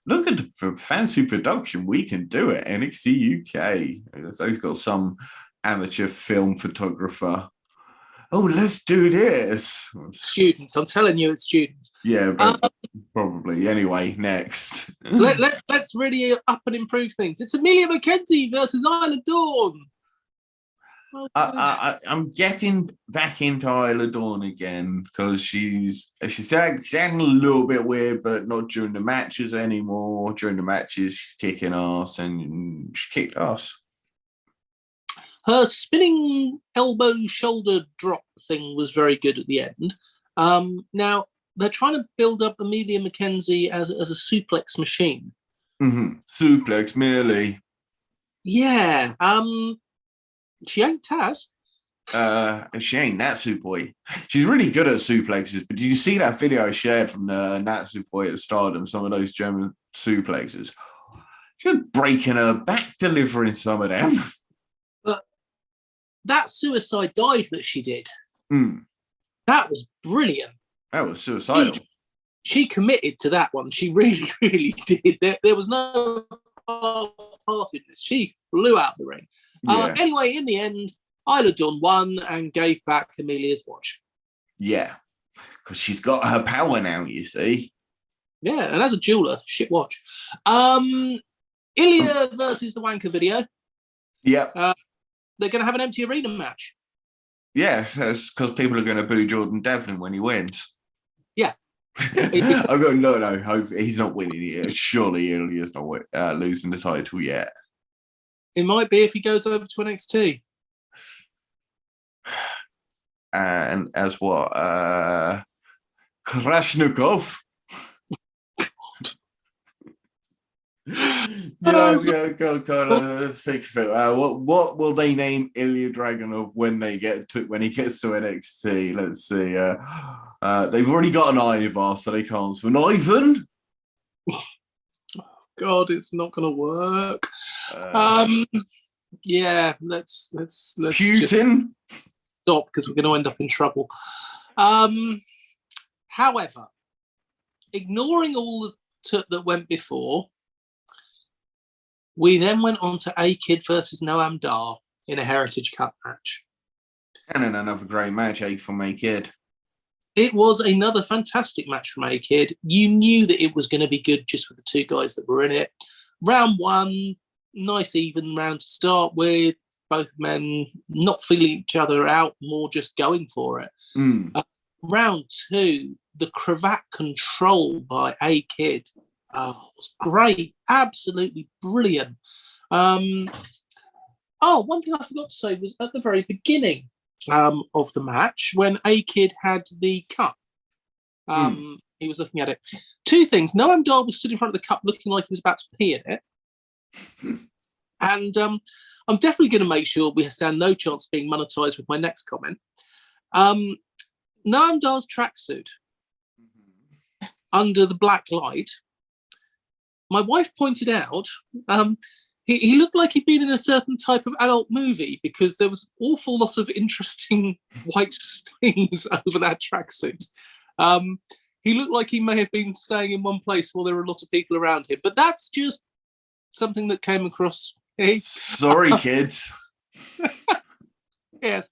look at the fancy production we can do at NXT UK. They've got some amateur film photographer. Oh, let's do this. Students, I'm telling you, it's students. Yeah, but probably. Anyway, next. Let's really up and improve things. It's Milie McKenzie versus Isla Dawn. I'm getting back into Isla Dawn again because she's acting a little bit weird, but not during the matches anymore. During the matches, she's kicking ass, and she kicked ass. Her spinning elbow shoulder drop thing was very good at the end. Now, they're trying to build up Milie McKenzie as a suplex machine. Mm-hmm. Suplex, Millie. Yeah. She ain't Taz. She ain't Natsu Boy. She's really good at suplexes, but did you see that video I shared from the Natsu Boy at Stardom? Some of those German suplexes. She was breaking her back delivering some of them. But that suicide dive that she did, that was brilliant. That was suicidal. She committed to that one. She really, really did. There was no half-heartedness. She flew out the ring. Yeah. Anyway, in the end, Isla Dawn won and gave back Amelia's watch. Yeah, because she's got her power now, you see. Yeah, and as a jeweler, shit watch. Ilya versus the Wanker video. Yeah. They're going to have an empty arena match. Yeah, that's because people are going to boo Jordan Devlin when he wins. Yeah. I'm going, no, hope he's not winning yet. Surely Ilya's not losing the title yet. It might be if he goes over to NXT. And as what? Krashnikov. Let's think of it. What will they name Ilya Dragunov when he gets to NXT? Let's see. They've already got an Ivar, so they can't. So an Ivan. God, it's not going to work. Yeah, let's Putin. stop because we're going to end up in trouble. However, ignoring all that went before, we then went on to A-Kid versus Noam Dar in a Heritage Cup match. And then another great match, from A-Kid. It was another fantastic match from A-Kid. You knew that it was going to be good just with the two guys that were in it. Round one, nice even round to start with. Both men not feeling each other out, more just going for it. Round two, the cravat control by A-Kid was great, absolutely brilliant. One thing I forgot to say was at the very beginning of the match, when A-Kid had the cup, he was looking at it. Two things. Noam Dar was stood in front of the cup looking like he was about to pee in it. And I'm definitely going to make sure we stand no chance of being monetized with my next comment. Noam Dar's tracksuit under the black light, my wife pointed out, he looked like he'd been in a certain type of adult movie because there was an awful lot of interesting white stains over that tracksuit. He looked like he may have been staying in one place while there were a lot of people around him. But that's just something that came across me. Sorry, kids. Yes.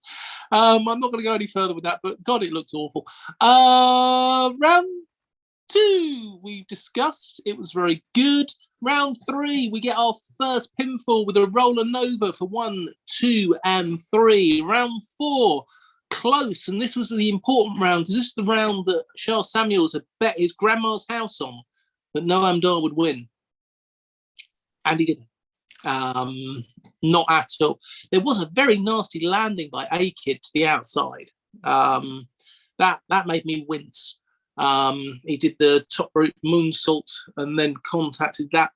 I'm not going to go any further with that, but God, it looks awful. Round two, we discussed. It was very good. Round three, we get our first pinfall with a roller nova for 1, 2, and 3. Round four, close, and this was the important round because this is the round that Charles Samuels had bet his grandma's house on that Noam Dar would win, and he didn't. Not at all. There was a very nasty landing by A-Kid to the outside. That made me wince. He did the top rope moonsault and then connected that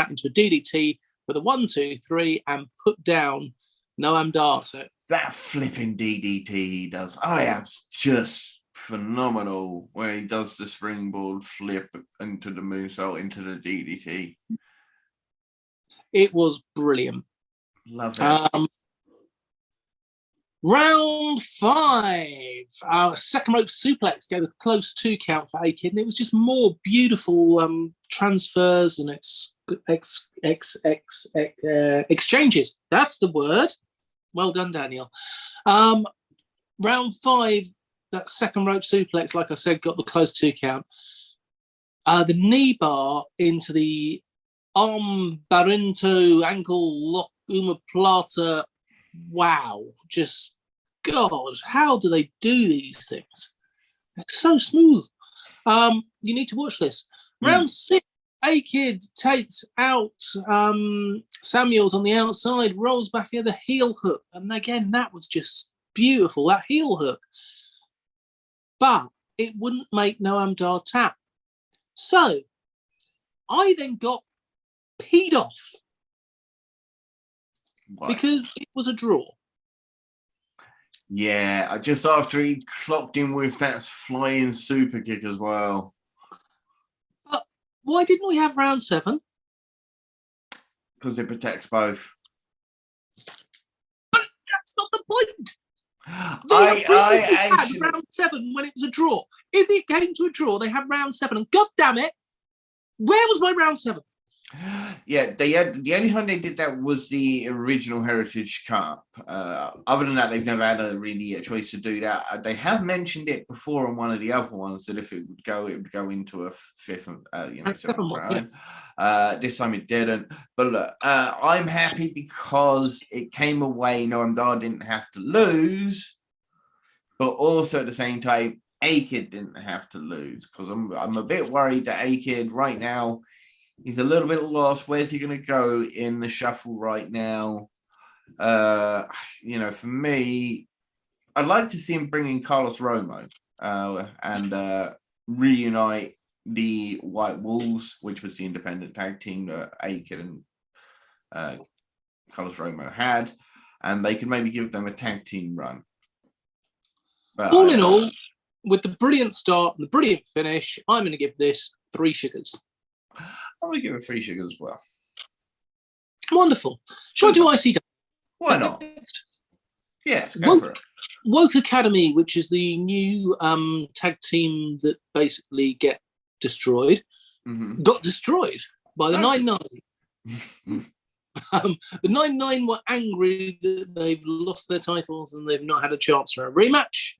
into a DDT for the 1, 2, 3 and put down Noam Dar. So that flipping DDT he does, am just phenomenal when he does the springboard flip into the moonsault into the DDT. It was brilliant. Love it. Round 5, our second rope suplex gave a close 2 count for A-Kid, and it was just more beautiful transfers and exchanges. That's the word. Well done, Daniel. Round 5, that second rope suplex, like I said, got the close 2 count. The knee bar into the arm barinto ankle lock omoplata. Wow, just God, how do they do these things? They're so smooth. You need to watch this. Round 6, A-Kid takes out Samuels on the outside, rolls back in the heel hook. And again, that was just beautiful, that heel hook. But it wouldn't make Noam Dar tap. So I then got peed off. Why? Because it was a draw. Yeah, just after he clocked in with that flying super kick as well. But why didn't we have round 7? Because it protects both. But that's not the point. I actually had round 7 when it was a draw. If it came to a draw, they had round 7, and God damn it, where was my round 7? Yeah, they had the only time they did that was the original Heritage Cup. Other than that, they've never had a choice to do that. They have mentioned it before on one of the other ones that if it would go into a 5th, seventh round. Yeah. This time it didn't. But look, I'm happy because it came away. Noam Dar didn't have to lose, but also at the same time, A-Kid didn't have to lose because I'm a bit worried that A-Kid right now. He's a little bit lost. Where's he going to go in the shuffle right now? For me, I'd like to see him bring in Carlos Romo and reunite the White Wolves, which was the independent tag team that A-Kid and Carlos Romo had, and they could maybe give them a tag team run. But all in all, with the brilliant start and the brilliant finish, I'm going to give this 3 sugars. I'm going to give it 3 sugars as well. Wonderful. Shall I do ICW? Why not? Yes, go for it. Woke Academy, which is the new tag team that basically get destroyed, got destroyed by the 9-9. The 9-9 were angry that they've lost their titles and they've not had a chance for a rematch.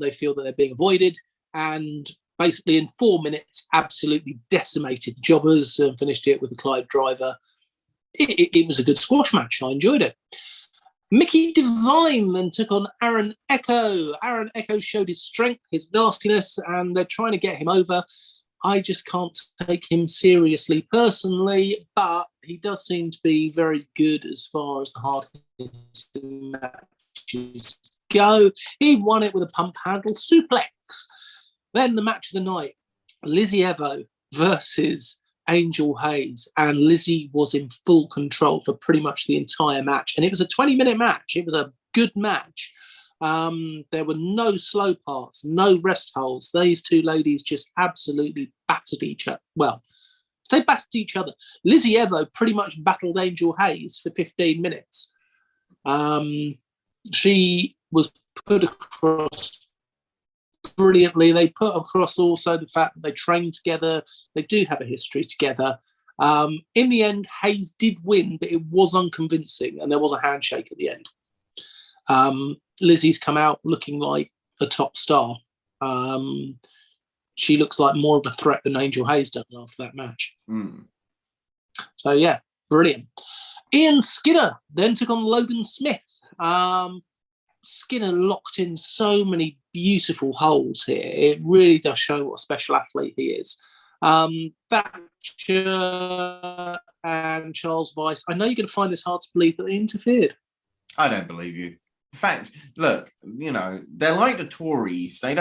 They feel that they're being avoided, and basically in 4 minutes, absolutely decimated Jobbers and finished it with a Clyde driver. It was a good squash match. I enjoyed it. Mickey Devine then took on Aaron Echo. Aaron Echo showed his strength, his nastiness, and they're trying to get him over. I just can't take him seriously personally, but he does seem to be very good as far as the hard-hitting matches go. He won it with a pump handle suplex. Then the match of the night, Lizzy Evo versus Angel Hayze, and Lizzy was in full control for pretty much the entire match, and it was a 20-minute match. It was a good match. There were no slow parts, no rest holds. These two ladies just absolutely battered each other. Well, they battered each other. Lizzy Evo pretty much battled Angel Hayze for 15 minutes. She was put across brilliantly. They put across also the fact that they trained together. They do have a history together. In the end, Hayze did win, but it was unconvincing, and there was a handshake at the end. Lizzy's come out looking like a top star. She looks like more of a threat than Angel Hayze done after that match. So, yeah, brilliant. Ian Skinner then took on Logan Smith. Skinner locked in so many beautiful holds here. It really does show what a special athlete he is. Thatcher and Charles Weiss, I know you're going to find this hard to believe, but they interfered. I don't believe you. In fact, look, you know, they're like the Tories. They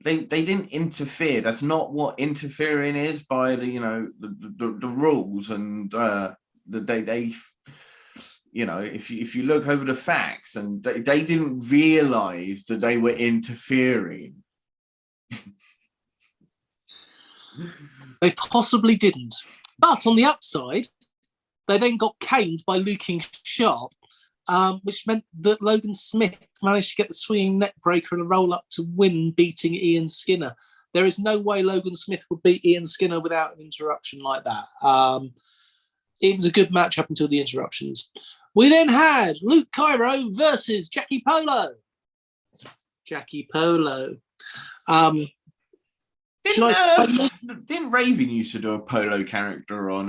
didn't interfere. That's not what interfering is by the, you know, the rules, and they you know, if you look over the facts, and they didn't realize that they were interfering. They possibly didn't. But on the upside, they then got caned by looking sharp, which meant that Logan Smith managed to get the swinging neck breaker and a roll up to win, beating Ian Skinner. There is no way Logan Smith would beat Ian Skinner without an interruption like that. It was a good match up until the interruptions. We then had Luke Cairo versus Jackie Polo. Jackie Polo. Didn't Raven used to do a Polo character on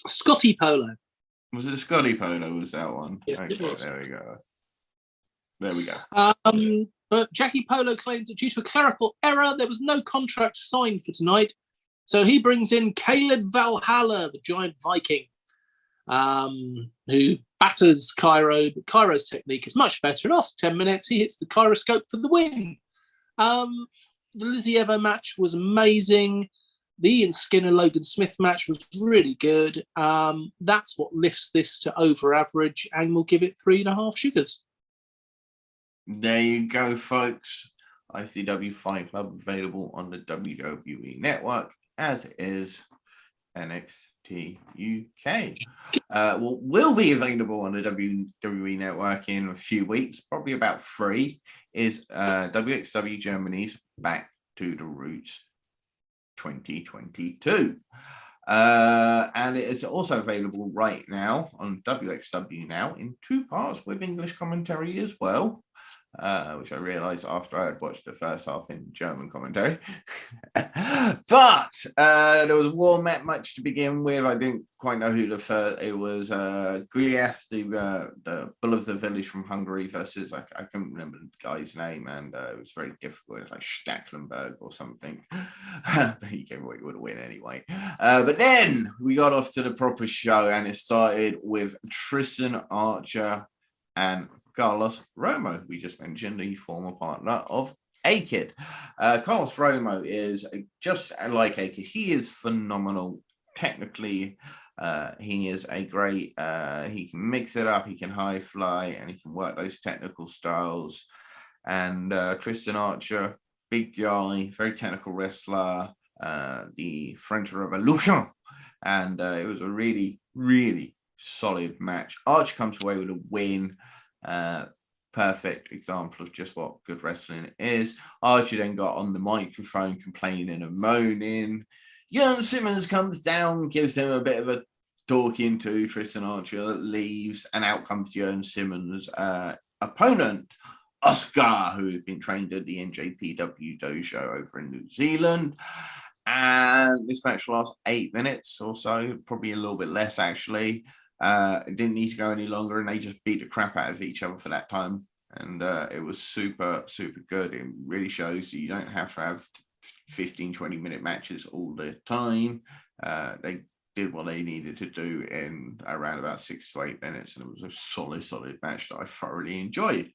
Scotty Polo? Was it Scotty Polo? Was that one? Yeah, okay, it was. there we go. There we go. But Jackie Polo claims that due to a clerical error, there was no contract signed for tonight. So he brings in Caleb Valhalla, the giant Viking, who batters Cairo. But Cairo's technique is much better. And after 10 minutes, he hits the Kyroscope for the win. The Lizzy Evo match was amazing. The Ian Skinner-Logan Smith match was really good. That's what lifts this to over average, and we'll give it 3.5 sugars. There you go, folks. ICW Fight Club available on the WWE Network, as is NXT UK. Will be available on the WWE Network in a few weeks, probably about 3, is WXW Germany's Back to the Roots 2022. And it is also available right now on WXW Now in 2 parts with English commentary as well. Which I realized after I had watched the first half in German commentary. But there was a war match to begin with. I didn't quite know who the first. It was Gulias, the bull of the village from Hungary, versus I couldn't remember the guy's name, and it was very difficult. It was like Stacklenberg or something. But he came away with a win anyway. But then we got off to the proper show, and it started with Tristan Archer and Carlos Romo. We just mentioned the former partner of A-Kid. Carlos Romo is just like A-Kid. He is phenomenal technically. He is a great, he can mix it up, he can high fly, and he can work those technical styles. And Tristan Archer, big guy, very technical wrestler, the French Revolution. And it was a really, really solid match. Archer comes away with a win. Perfect example of just what good wrestling is. Archer then got on the microphone complaining and moaning. Jurgen Simmons comes down, gives him a bit of a talking to. Tristan Archer leaves, and out comes Jurgen Simmons' opponent, Oscar, who had been trained at the NJPW dojo over in New Zealand. And this match lasts 8 minutes or so, probably a little bit less actually. It didn't need to go any longer, and they just beat the crap out of each other for that time. And it was super, super good. It really shows that you don't have to have 15, 20-minute matches all the time. They did what they needed to do in around about 6 to 8 minutes, and it was a solid match that I thoroughly enjoyed.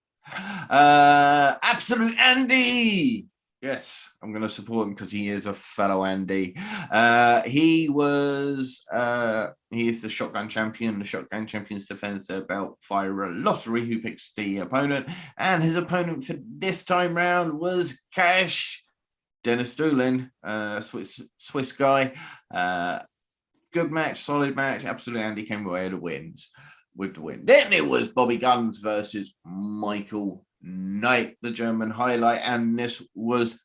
Absolute Andy! Yes, I'm going to support him because he is a fellow Andy. He is the Shotgun Champion. The Shotgun Champions defends their belt via a lottery. Who picks the opponent? And his opponent for this time round was Cash Dennis Doolin, Swiss guy. Good match, solid match. Absolute Andy came away with the win. Then it was Bobby Guns versus Michael Knight, the German highlight, and this was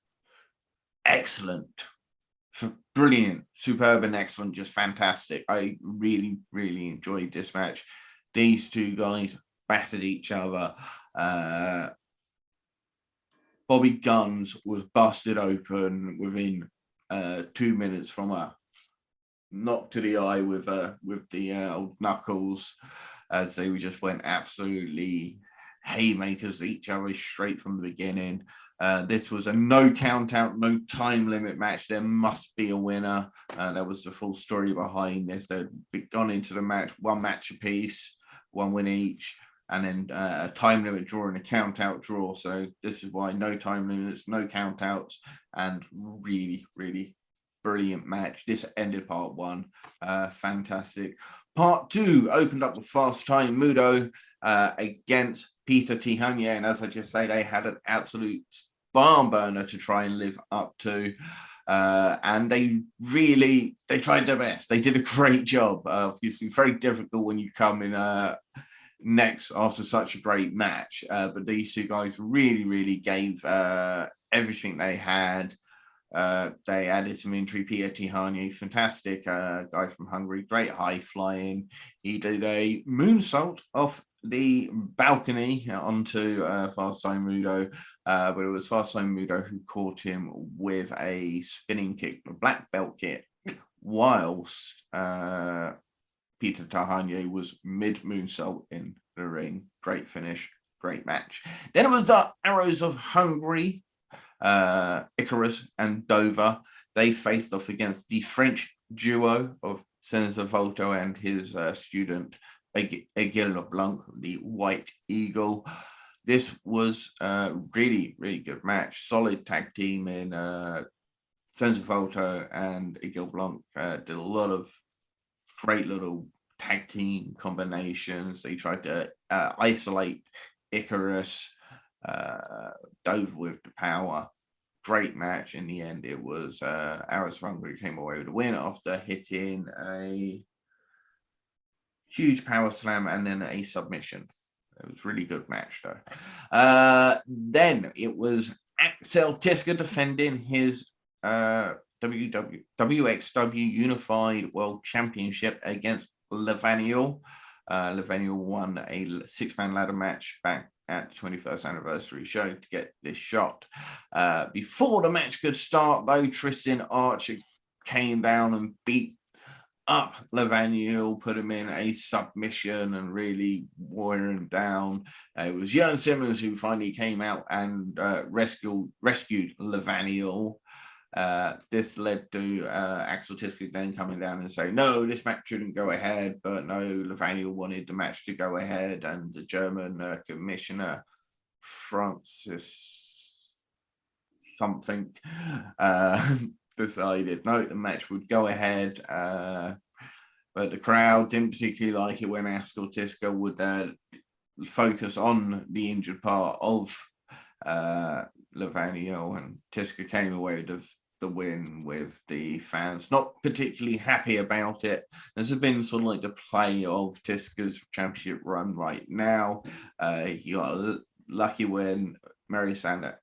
excellent, brilliant, superb, and excellent, just fantastic. I really, really enjoyed this match. These two guys battered each other. Bobby Guns was busted open within 2 minutes from a knock to the eye with the old knuckles, as they just went absolutely haymakers at each other straight from the beginning. This was a no count out, no time limit match. There must be a winner. That was the full story behind this. They'd gone into the match, one match apiece, one win each, and then a time limit draw and a count out draw. So this is why no time limits, no count outs, and really, really brilliant match. This ended part one. Fantastic. Part two opened up with Fast Time Mudo against Peter Tihanyi, and as I just say, they had an absolute barn burner to try and live up to, and they tried their best. They did a great job. Obviously very difficult when you come in next after such a great match, but these two guys really gave everything they had. They added some injury. Peter Tihanyi, fantastic guy from Hungary, great high flying. He did a moonsault off the balcony onto Fast Time Mudo, but it was Fast Time Mudo who caught him with a spinning kick, a black belt kick, whilst Peter Tihanyi was mid moonsault in the ring. Great finish, great match. Then it was the Arrows of Hungary, Icarus and Dover. They faced off against the French duo of Senator Volto and his student Aguil LeBlanc, the White Eagle. This was a really good match. Solid tag team in Senator Volto and Aguil LeBlanc did a lot of great little tag team combinations. They tried to isolate Icarus, Dover with the power. Great match. In the end, it was Arrows of Hungary came away with a win after hitting a huge power slam and then a submission. It was a really good match, though. Then it was Axel Tischer defending his WXW Unified World Championship against Levaniel. Levaniel won a 6-man ladder match back at the 21st anniversary show to get this shot. Before the match could start, though, Tristan Archer came down and beat up Levaniel, put him in a submission and really wore him down. It was Jurgen Simmons who finally came out and rescued Levaniel. This led to Axel Tischer then coming down and saying, no, this match shouldn't go ahead, but no, Levaniel wanted the match to go ahead, and the German commissioner, Francis something, decided, no, the match would go ahead, but the crowd didn't particularly like it when Axel Tischer would focus on the injured part of Levaniel, and Tischer came away with the win with the fans. Not particularly happy about it. This has been sort of like the play of Tischer's championship run right now. He got lucky when Marisanda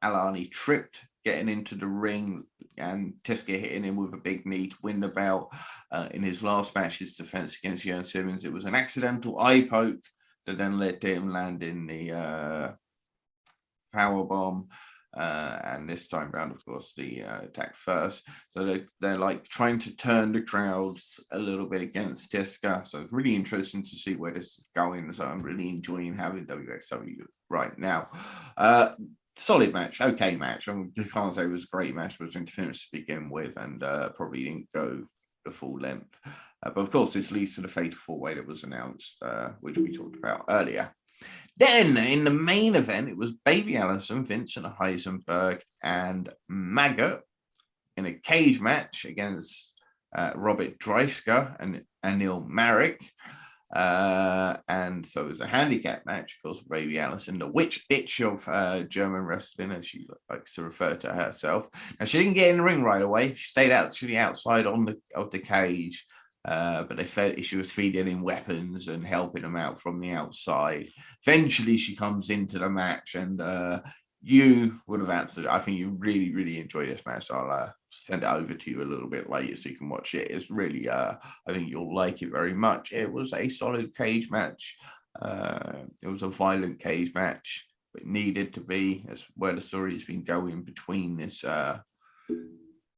Alani tripped getting into the ring, and Tischer hitting him with a big knee to win the belt. In his last match, his defense against Jörn Simmons, it was an accidental eye poke that then led to him landing the power bomb. And this time round, of course, the attack first. So they're like trying to turn the crowds a little bit against Tischer. So it's really interesting to see where this is going. So I'm really enjoying having WXW right now. Solid match, okay match. I can't say it was a great match, but it was interference to begin with, and probably didn't go the full length. But of course, this leads to the fatal four-way that was announced, which we talked about earlier. Then in the main event, it was Baby Allison, Vincent Heisenberg, and Maggot in a cage match against Robert Dreisker and Anil Marek. And so it was a handicap match, of course, Baby Allison, the witch bitch of German wrestling, as she likes to refer to herself. Now, she didn't get in the ring right away. She stayed actually outside of the cage, but she was feeding him weapons and helping him out from the outside. Eventually, she comes into the match, and you would have absolutely, I think you really, really enjoy this match. I'll send it over to you a little bit later so you can watch it. It's really, I think you'll like it very much. It was a solid cage match. It was a violent cage match, but needed to be. That's where the story has been going between this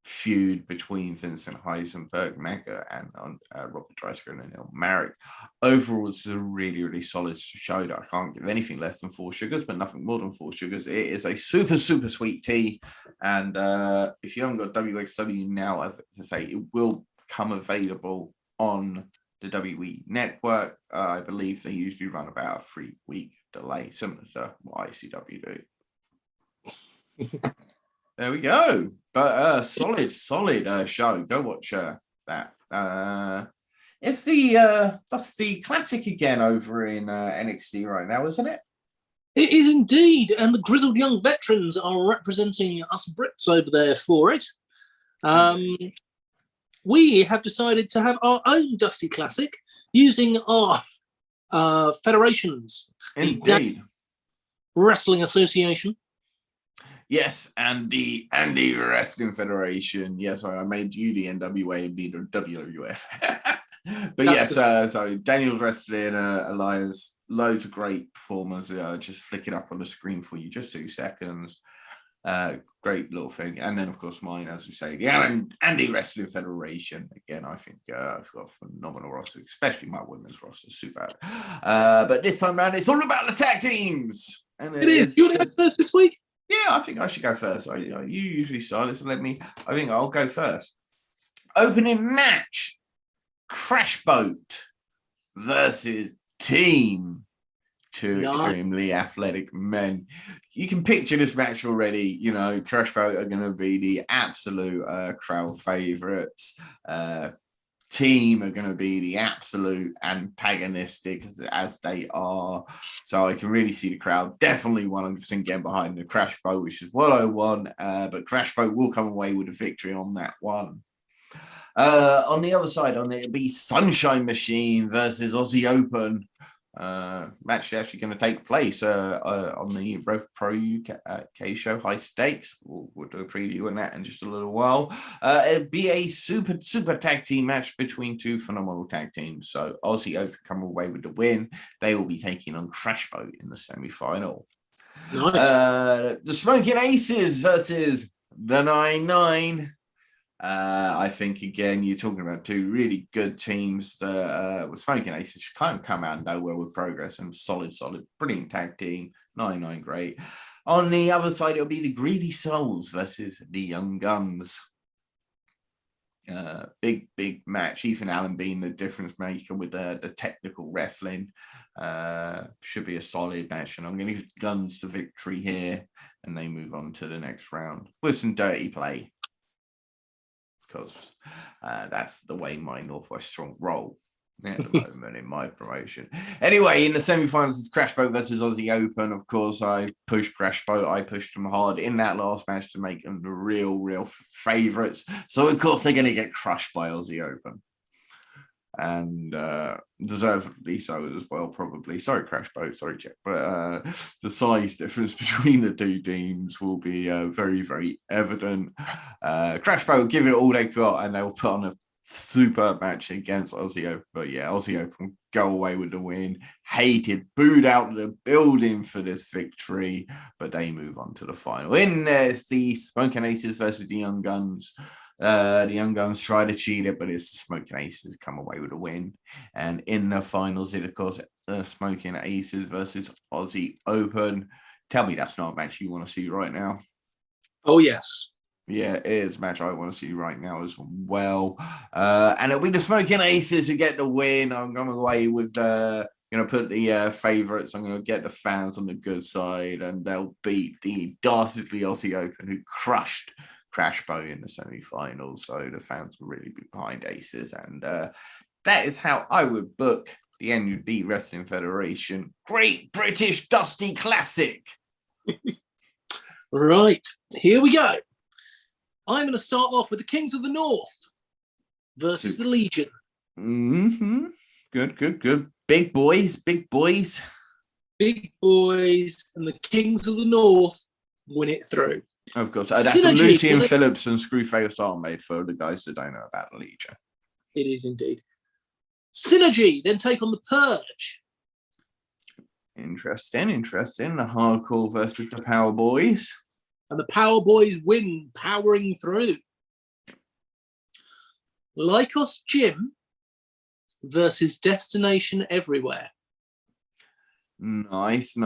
feud between Vincent Heisenberg, Mega, and Robert Dreisker and Anil Marek. Overall, it's a really, really solid show that I can't give anything less than 4 sugars, but nothing more than 4 sugars. It is a super, super sweet tea. And if you haven't got WXW now, as I say, it will come available on the WWE network. I believe they usually run about a 3-week delay, similar to what ICW do. There we go. But solid show. Go watch that. It's the Dusty Classic again over in NXT right now, isn't it? It is indeed, and the grizzled young veterans are representing us Brits over there for it. We have decided to have our own Dusty Classic using our federations. Indeed. Wrestling Association. Yes, and the Andy Wrestling Federation. Yes, I made you the NWA and be the WWF. But yes, so Daniel's Wrestling Alliance, loads of great performers. Just flick it up on the screen for you, just 2 seconds. Great little thing. And then, of course, mine, as we say, the Andy Wrestling Federation. Again, I think I've got a phenomenal roster, especially my women's roster. Super. But this time around, it's all about the tag teams. And it is. You want to go first this week? Yeah, I think I should go first. You usually start this, so I think I'll go first. Opening match, Crash Boat versus Team. 2 extremely athletic men. You can picture this match already. You know, Crash Boat are going to be the absolute crowd favorites. Team are going to be the absolute antagonistic as they are. So I can really see the crowd definitely 100% getting behind the Crash Boat, which is what I want. But Crash Boat will come away with a victory on that one. On the other side, it'll be Sunshine Machine versus Aussie Open. Match actually going to take place on the Road Pro UK show, High Stakes. We'll do a preview on that in just a little while. It'd be a super tag team match between 2 phenomenal tag teams. So Aussie Open come away with the win. They will be taking on Crash Boat in the semi-final. Nice. The Smoking Aces versus the 9-9. I think, again, you're talking about 2 really good teams. With Smoking Aces kind of come out of nowhere with Progress and solid, brilliant tag team. 9-9, great. On the other side, it'll be the Greedy Souls versus the Young Guns. Big match. Ethan Allen being the difference maker with the technical wrestling. Should be a solid match, and I'm going to give Guns the victory here, and they move on to the next round with some dirty play. Because that's the way my Northwest Strong roll. at the moment in my promotion. Anyway, in the semi-finals, it's Crash Boat versus Aussie Open. Of course, I pushed Crash Boat. I pushed them hard in that last match to make them the real favourites. So, of course, they're going to get crushed by Aussie Open. And deservedly so as well, probably. Sorry, Crash Boat. Sorry, Jack. But the size difference between the two teams will be very evident. Crash Boat will give it all they got, and they'll put on a superb match against Aussie Open. But yeah, Aussie Open go away with the win. Hated, booed out the building for this victory, but they move on to the final. In there's the Smoking Aces versus the Young Guns. The Young Guns try to cheat it, but it's the Smoking Aces come away with a win. And in the finals, it of course the Smoking Aces versus Aussie Open. Tell me that's not a match you want to see right now. Oh yes. Yeah, it is a match I want to see right now as well. And it'll be the Smoking Aces who get the win. I'm going away with the, put the favourites. I'm going to get the fans on the good side, and they'll beat the dastardly Aussie Open who crushed Crash Bow in the semi-finals. So the fans will really be behind Aces. And that is how I would book the NUD Wrestling Federation Great British Dusty Classic. Right, here we go. I'm going to start off with the Kings of the North versus the Legion. Mm-hmm. Good. Big boys. Big boys, and the Kings of the North win it through. Of course. That's the Lucian Phillips and Screwface Armade for the guys that don't know about the Legion. It is indeed. Synergy then take on the Purge. Interesting. The Hardcore versus the Power Boys. And the Power Boys win, powering through. Lycos Gym versus Destination Everywhere. Nice.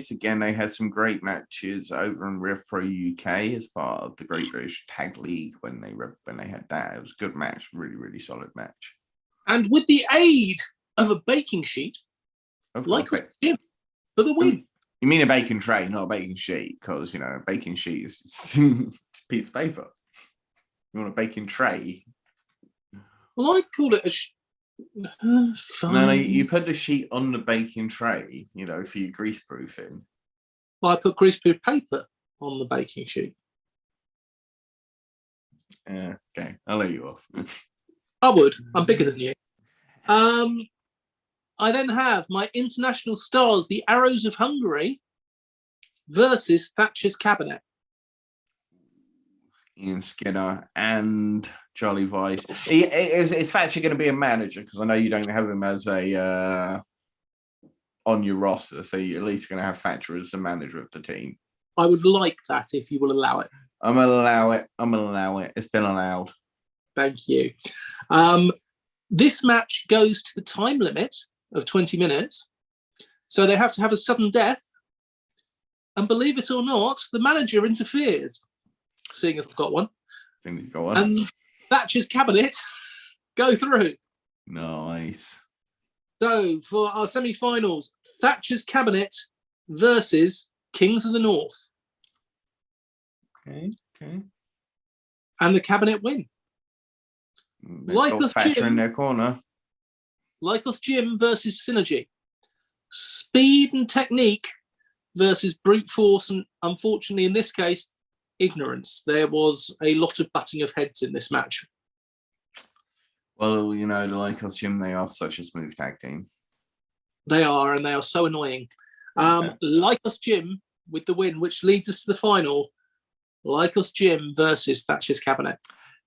Again, they had some great matches over in Rev Pro UK as part of the Great British Tag League when they had that. It was a good match, really solid match. And with the aid of a baking sheet, Lycos Gym for the win. You mean a baking tray, not a baking sheet, because, a baking sheet is a piece of paper. You want a baking tray? Well, I call it No, you put the sheet on the baking tray, for your greaseproofing. Well, I put greaseproof paper on the baking sheet. Yeah, okay. I'll let you off. I would. I'm bigger than you. I then have my international stars, the Arrows of Hungary, versus Thatcher's Cabinet. Ian Skinner and Charli Evans. Is Thatcher going to be a manager? Because I know you don't have him as a on your roster, so you're at least going to have Thatcher as the manager of the team. I would like that if you will allow it. I'm going to allow it. It's been allowed. Thank you. This match goes to the time limit of 20 minutes. So they have to have a sudden death. And believe it or not, the manager interferes, seeing as I've got one. And Thatcher's Cabinet go through. Nice. So for our semi-finals, Thatcher's Cabinet versus Kings of the North. Okay. And the Cabinet win. Lycos Thatcher in their corner. Lycos Gym versus Synergy. Speed and technique versus brute force, and unfortunately in this case, ignorance. There was a lot of butting of heads in this match. Well, the Lycos Gym, they are such a smooth tag team. They are, and they are so annoying. Lycos Gym with the win, which leads us to the final. Lycos Gym versus Thatcher's Cabinet.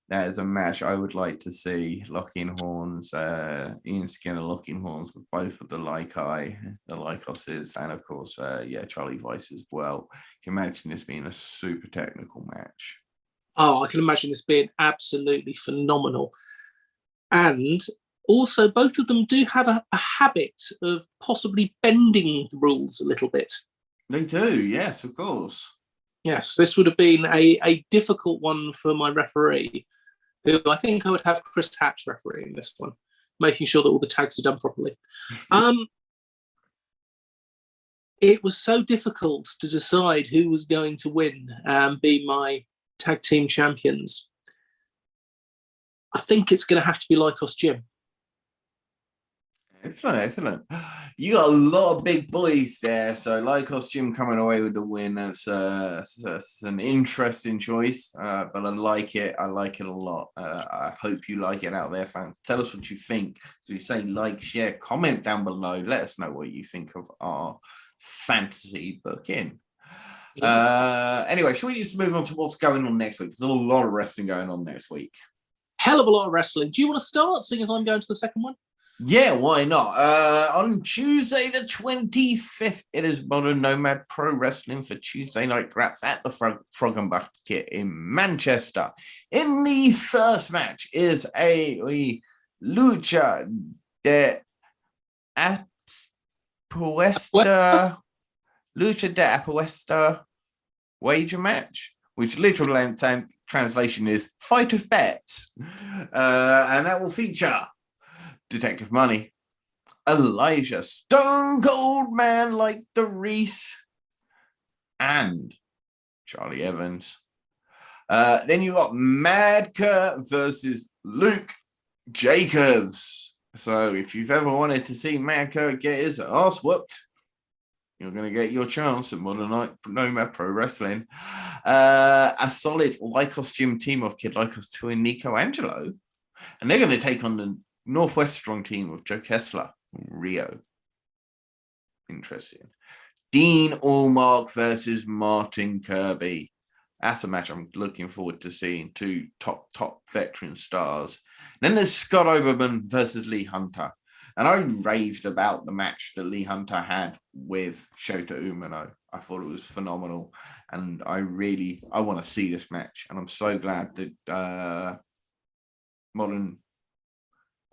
That is a match I would like to see. Locking horns, Ian Skinner locking horns with both of the Lycoses, and of course, Charli Evans as well. Can you imagine this being a super technical match? Oh, I can imagine this being absolutely phenomenal. And also, both of them do have a habit of possibly bending the rules a little bit. They do, yes, of course. Yes, this would have been a difficult one for my referee, who I think I would have Chris Hatch refereeing this one, making sure that all the tags are done properly. It was so difficult to decide who was going to win and be my tag team champions. I think it's going to have to be Lycos Gym. Excellent, excellent. You got a lot of big boys there. So Lycos Jim coming away with the win. That's an interesting choice, but I like it. I like it a lot. I hope you like it out there, fans. Tell us what you think. So you say like, share, comment down below. Let us know what you think of our fantasy booking. Anyway, should we just move on to what's going on next week? There's a lot of wrestling going on next week. Hell of a lot of wrestling. Do you want to start, seeing as I'm going to the second one? Yeah, why not? On Tuesday the 25th, it is Modern Nomad Pro Wrestling for Tuesday Night Graps at the Frog and Bucket in Manchester. In the first match is a Lucha de Apuesta wager match, which literal translation is Fight of Bets. And that will feature Detective Money, Elijah, Stone Cold Man like the Reese, and Charli Evans. Then you got Mad Kurt versus Luke Jacobs. So if you've ever wanted to see Mad Kurt get his ass whooped, you're going to get your chance at Modern Night Nomad Pro Wrestling. A solid Lycos Gym team of Kid Lycos 2 and Nico Angelo. And they're going to take on the Northwest Strong team of Joe Kessler, Rio. Interesting. Dean Allmark versus Martin Kirby. That's a match I'm looking forward to seeing. Two top veteran stars. Then there's Scott Oberman versus Lee Hunter. And I raved about the match that Lee Hunter had with Shota Umino. I thought it was phenomenal. And I want to see this match. And I'm so glad that Modern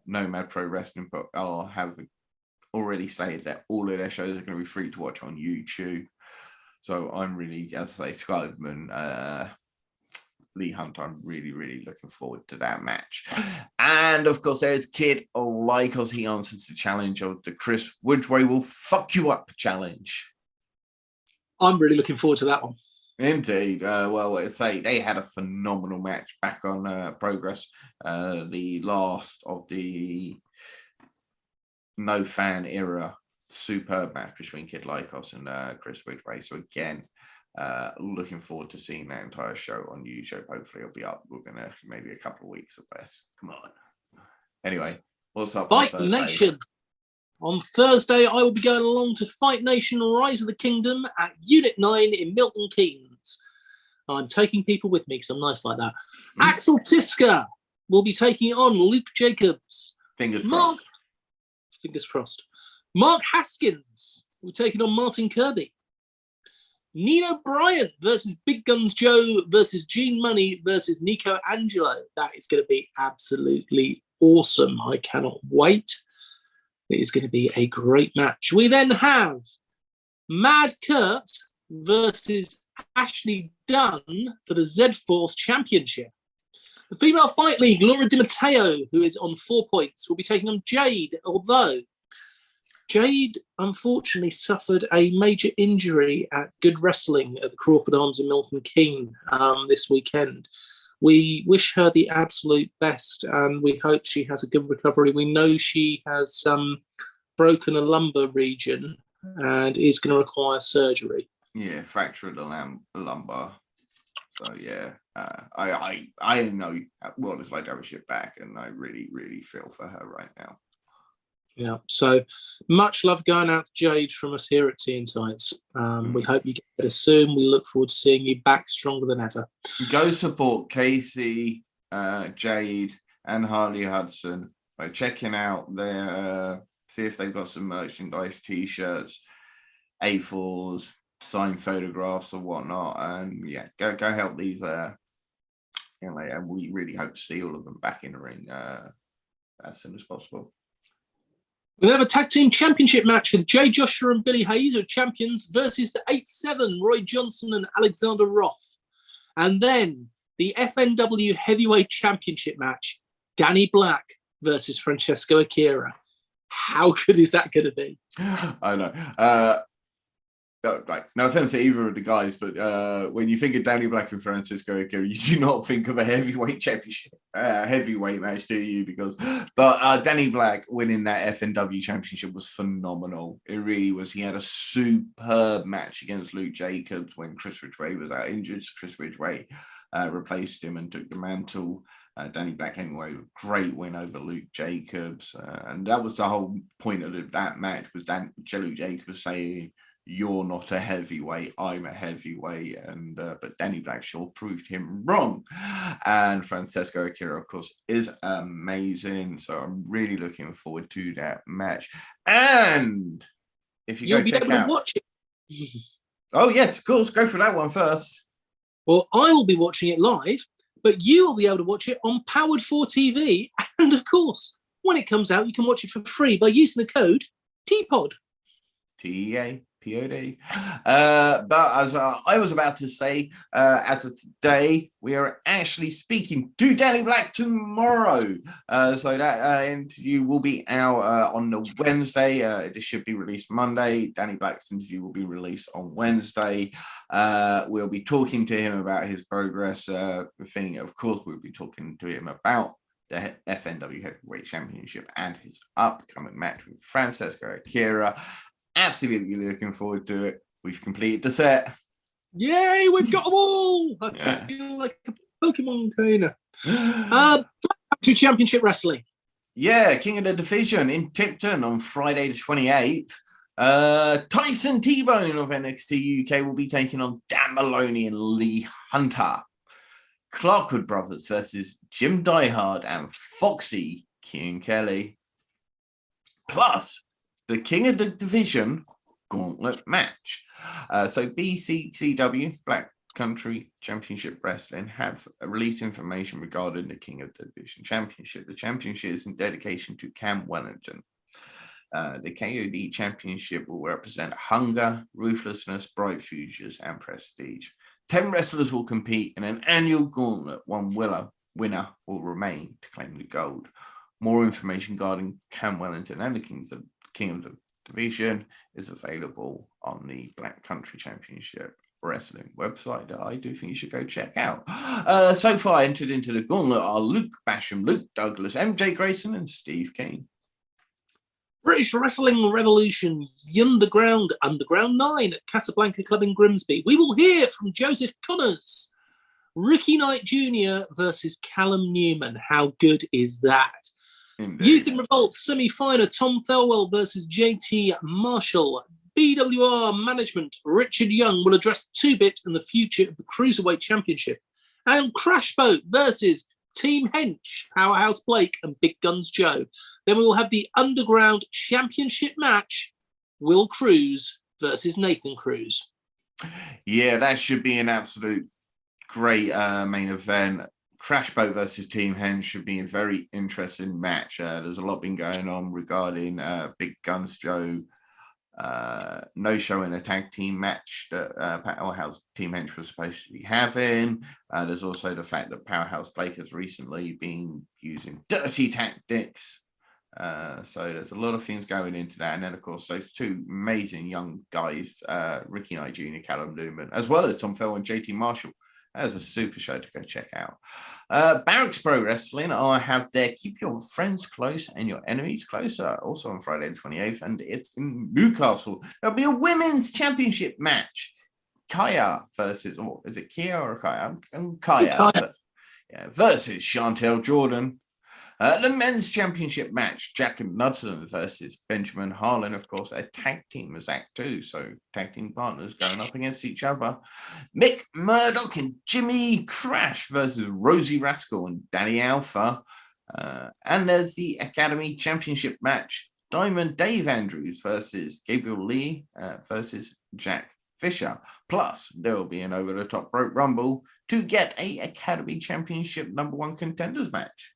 Nomad Pro Wrestling have already stated that all of their shows are going to be free to watch on YouTube. So I'm really, as I say, Scott Oberman, Lee Hunter, I'm really looking forward to that match. And of course, there's Kid Lycos. He answers the challenge of the Chris Woodway will fuck you up challenge. I'm really looking forward to that one. Indeed. Well, I say they had a phenomenal match back on Progress, the last of the no fan era superb match between Kid Lycos and Chris Woodway. So again, looking forward to seeing that entire show on YouTube. Hopefully it'll be up within maybe a couple of weeks at best. Come on. Anyway, what's up? Fight Nation. On Thursday, I will be going along to Fight Nation Rise of the Kingdom at Unit 9 in Milton Keynes. I'm taking people with me because I'm nice like that. Axel Tischer will be taking on Luke Jacobs. Fingers crossed. Fingers crossed. Mark Haskins will be taking on Martin Kirby. Nino Bryant versus Big Guns Joe versus Gene Money versus Nico Angelo. That is going to be absolutely awesome. I cannot wait. It is going to be a great match. We then have Mad Kurt versus Ashley Dunn for the Z-Force Championship. The Female Fight League, Laura Di Matteo, who is on 4 points, will be taking on Jade, although Jade unfortunately suffered a major injury at Good Wrestling at the Crawford Arms in Milton Keynes this weekend. We wish her the absolute best, and we hope she has a good recovery. We know she has broken a lumbar region and is going to require surgery. Yeah, fracture of the lumbar. So yeah, I know what it's like to have a shit back, and I really feel for her right now. Yeah, so much love going out to Jade from us here at Tea and Tights. We hope you get better soon. We look forward to seeing you back stronger than ever. Go support Kacey, Jade, and Harley Hudson by checking out their, see if they've got some merchandise, T-shirts, A4s, signed photographs or whatnot. And yeah, go help these. And we really hope to see all of them back in the ring as soon as possible. We're going to have a tag team championship match with Jay Joshua and Billy Hayes, who are champions, versus the 8-7, Roy Johnson and Alexander Roth. And then the FNW Heavyweight Championship match, Danny Black versus Francesco Akira. How good is that going to be? I know. no offense to either of the guys, but when you think of Danny Black and Francisco Akira, you do not think of a heavyweight championship, heavyweight match, do you? But Danny Black winning that FNW championship was phenomenal. It really was. He had a superb match against Luke Jacobs when Chris Ridgway was out injured. Chris Ridgway replaced him and took the mantle. Danny Black came away with a great win over Luke Jacobs, and that was the whole point of that match. Was Luke Jacobs saying, "You're not a heavyweight, I'm a heavyweight," and but Danny Black sure proved him wrong. And Francesco Akira, of course, is amazing. So I'm really looking forward to that match. And if you go check out, watch it. Oh yes, of course, go for that one first. Well, I will be watching it live, but you will be able to watch it on Powered 4 TV. And of course, when it comes out, you can watch it for free by using the code TPOD. TEAPOD. But as I was about to say, as of today, we are actually speaking to Danny Black tomorrow. So that interview will be out on the Wednesday. This should be released Monday. Danny Black's interview will be released on Wednesday. We'll be talking to him about his progress. The thing, of course, we'll be talking to him about the FNW Heavyweight Championship and his upcoming match with Francesco Akira. Absolutely looking forward to it. We've completed the set. Yay, we've got them all! I feel like a Pokemon trainer. Championship Wrestling. Yeah, King of the Division in Tipton on Friday the 28th. Tyson T-Bone of NXT UK will be taking on Dan Maloney and Lee Hunter. Clarkwood Brothers versus Jim Diehard and Foxy Keane Kelly. Plus, the King of the Division gauntlet match. So BCCW, Black Country Championship Wrestling, have released information regarding the King of the Division Championship. The championship is in dedication to Cam Wellington. The KOD Championship will represent hunger, ruthlessness, bright futures, and prestige. 10 wrestlers will compete in an annual gauntlet. One winner will remain to claim the gold. More information regarding Cam Wellington and the King of the Division is available on the Black Country Championship Wrestling website that I do think you should go check out. So far entered into the gauntlet are Luke Basham, Luke Douglas, MJ Grayson, and Steve Keane. British Wrestling Revolution Underground 9 at Casablanca Club in Grimsby. We will hear from Joseph Connors. Ricky Knight Jr. versus Callum Newman. How good is that? Indeed. Youth in Revolt semi-final, Tom Thelwell versus JT Marshall. BWR Management, Richard Young will address 2-Bit and the future of the Cruiserweight Championship. And Crash Boat versus Team Hench, Powerhouse Blake and Big Guns Joe. Then we will have the Underground Championship match, Will Cruz versus Nathan Cruz. Yeah, that should be an absolute great main event. Crash Boat versus Team Hench should be a very interesting match. There's a lot been going on regarding Big Guns Joe no show in a tag team match that Powerhouse Team Hench was supposed to be having. There's also the fact that Powerhouse Blake has recently been using dirty tactics. So there's a lot of things going into that. And then, of course, those two amazing young guys, Ricky Knight Jr., Callum Newman, as well as Tom Fell and JT Marshall. That is a super show to go check out. Barracks Pro Wrestling, I have their Keep Your Friends Close and Your Enemies Closer, also on Friday the 28th, and it's in Newcastle. There'll be a women's championship match. Kaya versus, or is it Kia or Kaya? Kaya. Yeah, versus Chantal Jordan. The men's championship match, Jack and Knudsen versus Benjamin Harlan, of course, a tag team as Act 2, so tag team partners going up against each other. Mick Murdoch and Jimmy Crash versus Rosie Rascal and Danny Alpha. And there's the Academy Championship match, Diamond Dave Andrews versus Gabriel Lee versus Jack Fisher. Plus, there will be an over-the-top rope rumble to get a Academy Championship #1 contenders match.